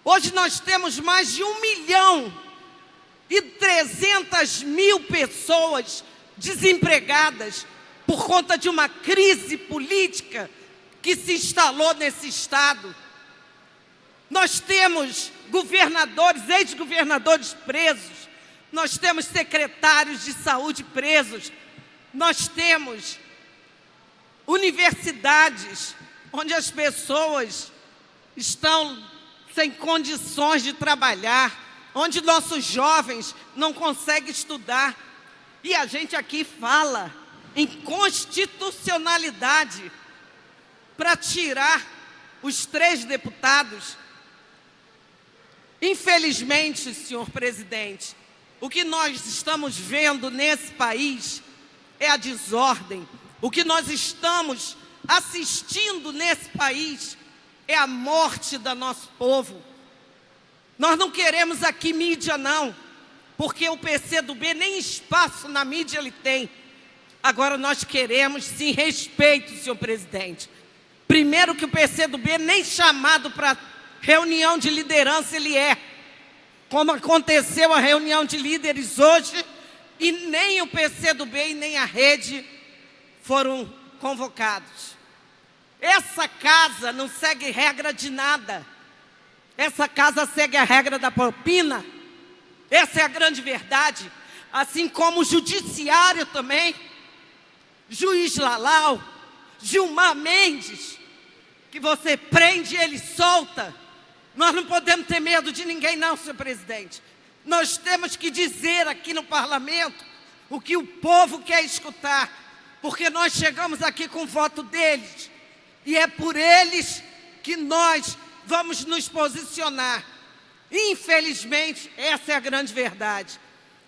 Hoje nós temos mais de 1.300.000 pessoas desempregadas por conta de uma crise política que se instalou nesse Estado. Nós temos governadores, ex-governadores presos, nós temos secretários de saúde presos, nós temos universidades onde as pessoas estão sem condições de trabalhar, onde nossos jovens não conseguem estudar. E a gente aqui fala em constitucionalidade para tirar os 3 deputados. Infelizmente, senhor presidente, o que nós estamos vendo nesse país é a desordem. O que nós estamos assistindo nesse país é a morte do nosso povo. Nós não queremos aqui mídia, não, porque o PCdoB nem espaço na mídia ele tem. Agora nós queremos, sim, respeito, senhor presidente. Primeiro que o PCdoB nem chamado para reunião de liderança ele é. Como aconteceu a reunião de líderes hoje, e nem o PCdoB e nem a rede foram convocados. Essa casa não segue regra de nada. Essa casa segue a regra da propina. Essa é a grande verdade. Assim como o judiciário também. Juiz Lalau, Gilmar Mendes, que você prende e ele solta. Nós não podemos ter medo de ninguém não, senhor presidente. Nós temos que dizer aqui no parlamento o que o povo quer escutar, porque nós chegamos aqui com o voto deles, e é por eles que nós vamos nos posicionar. Infelizmente, essa é a grande verdade.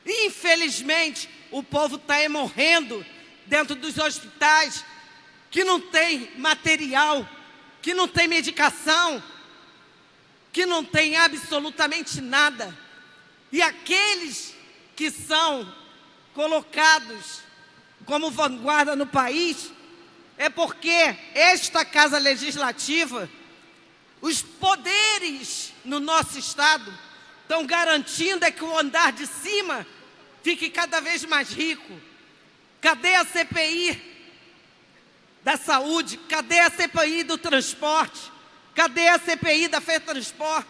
Infelizmente, o povo está morrendo dentro dos hospitais, que não tem material, que não tem medicação, que não tem absolutamente nada. E aqueles que são colocados como vanguarda no país, é porque esta Casa Legislativa, os poderes no nosso Estado, estão garantindo que o andar de cima fique cada vez mais rico. Cadê a CPI da saúde? Cadê a CPI do transporte? Cadê a CPI da FETransport?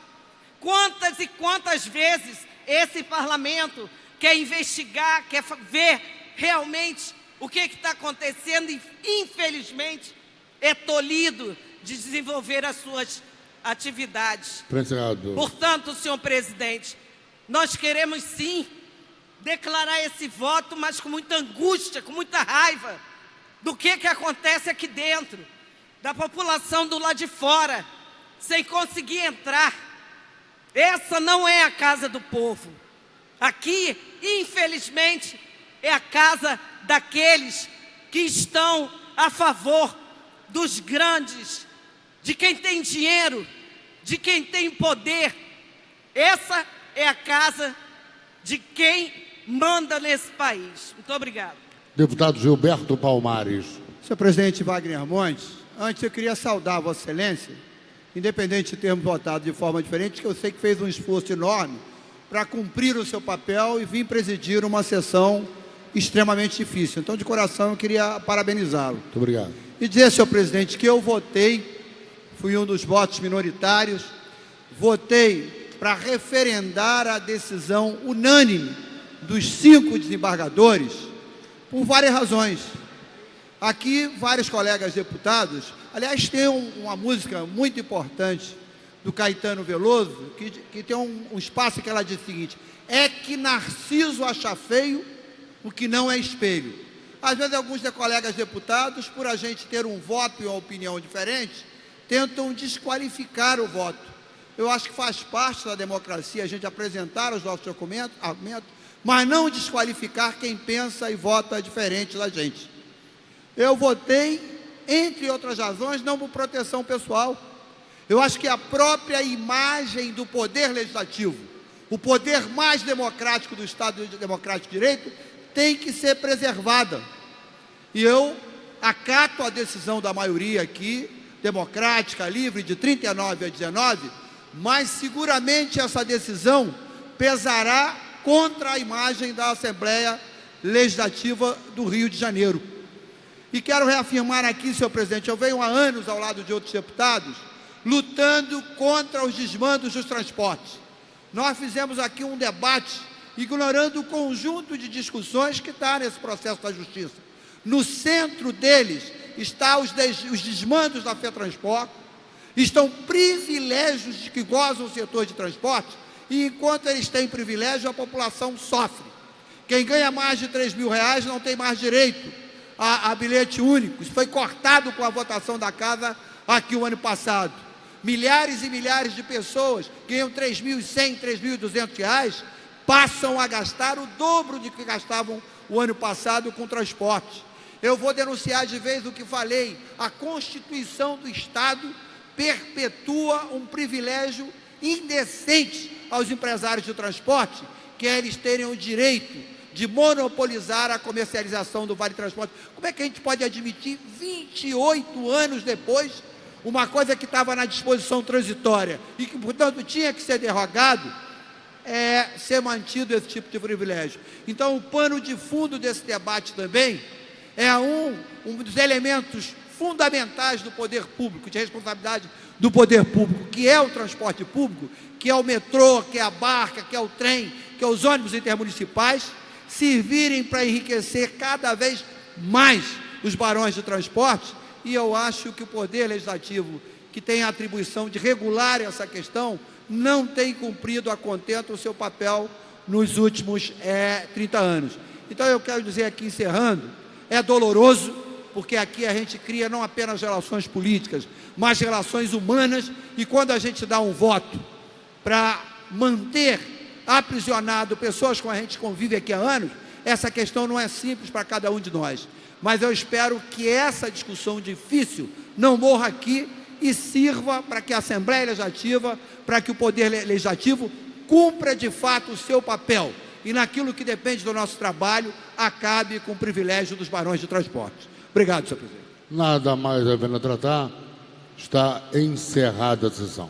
Quantas e quantas vezes esse parlamento quer investigar, quer ver realmente o que está acontecendo e, infelizmente, é tolhido de desenvolver as suas atividades. Portanto, senhor presidente, nós queremos sim declarar esse voto, mas com muita angústia, com muita raiva do que acontece aqui dentro, da população do lado de fora, sem conseguir entrar. Essa não é a casa do povo. Aqui, infelizmente, é a casa daqueles que estão a favor dos grandes, de quem tem dinheiro, de quem tem poder. Essa é a casa de quem manda nesse país. Muito obrigado. Deputado Gilberto Palmares. Senhor presidente Wagner Montes, antes eu queria saudar a Vossa Excelência, independente de termos votado de forma diferente, que eu sei que fez um esforço enorme para cumprir o seu papel e vir presidir uma sessão extremamente difícil. Então, de coração, eu queria parabenizá-lo. Muito obrigado. E dizer, senhor presidente, que eu votei, fui um dos votos minoritários, votei para referendar a decisão unânime dos 5 desembargadores por várias razões. Aqui, vários colegas deputados, aliás, tem uma música muito importante do Caetano Veloso, que tem um espaço que ela diz o seguinte: é que Narciso acha feio o que não é espelho. Às vezes, alguns colegas deputados, por a gente ter um voto e uma opinião diferente, tentam desqualificar o voto. Eu acho que faz parte da democracia a gente apresentar os nossos argumentos, mas não desqualificar quem pensa e vota diferente da gente. Eu votei entre outras razões, não por proteção pessoal. Eu acho que a própria imagem do poder legislativo, o poder mais democrático do Estado Democrático de Direito, tem que ser preservada. E eu acato a decisão da maioria aqui, democrática, livre, de 39 a 19, mas seguramente essa decisão pesará contra a imagem da Assembleia Legislativa do Rio de Janeiro. E quero reafirmar aqui, senhor presidente, eu venho há anos ao lado de outros deputados, lutando contra os desmandos dos transportes. Nós fizemos aqui um debate ignorando o conjunto de discussões que está nesse processo da justiça. No centro deles está os desmandos da FETransport, estão privilégios de que gozam o setor de transporte, e enquanto eles têm privilégio, a população sofre. Quem ganha mais de R$3.000 não tem mais direito a bilhete único. Isso foi cortado com a votação da casa aqui o ano passado. Milhares e milhares de pessoas que ganham R$3.100, R$3.200, passam a gastar o dobro de que gastavam o ano passado com transporte. Eu vou denunciar de vez o que falei. A Constituição do Estado perpetua um privilégio indecente aos empresários de transporte, que é eles terem o direito de monopolizar a comercialização do Vale Transporte. Como é que a gente pode admitir, 28 anos depois, uma coisa que estava na disposição transitória e que, portanto, tinha que ser derrogado, ser mantido esse tipo de privilégio? Então, o pano de fundo desse debate também é um dos elementos fundamentais do poder público, de responsabilidade do poder público, que é o transporte público, que é o metrô, que é a barca, que é o trem, que é os ônibus intermunicipais, servirem para enriquecer cada vez mais os barões de transporte. E eu acho que o Poder Legislativo, que tem a atribuição de regular essa questão, não tem cumprido a contento o seu papel nos últimos 30 anos. Então eu quero dizer aqui, encerrando, é doloroso, porque aqui a gente cria não apenas relações políticas, mas relações humanas, e quando a gente dá um voto para manter aprisionado pessoas com a gente convive aqui há anos, essa questão não é simples para cada um de nós. Mas eu espero que essa discussão difícil não morra aqui e sirva para que a Assembleia Legislativa, para que o Poder Legislativo cumpra de fato o seu papel e naquilo que depende do nosso trabalho, acabe com o privilégio dos barões de transporte. Obrigado, senhor presidente. Nada mais havendo a tratar, está encerrada a sessão.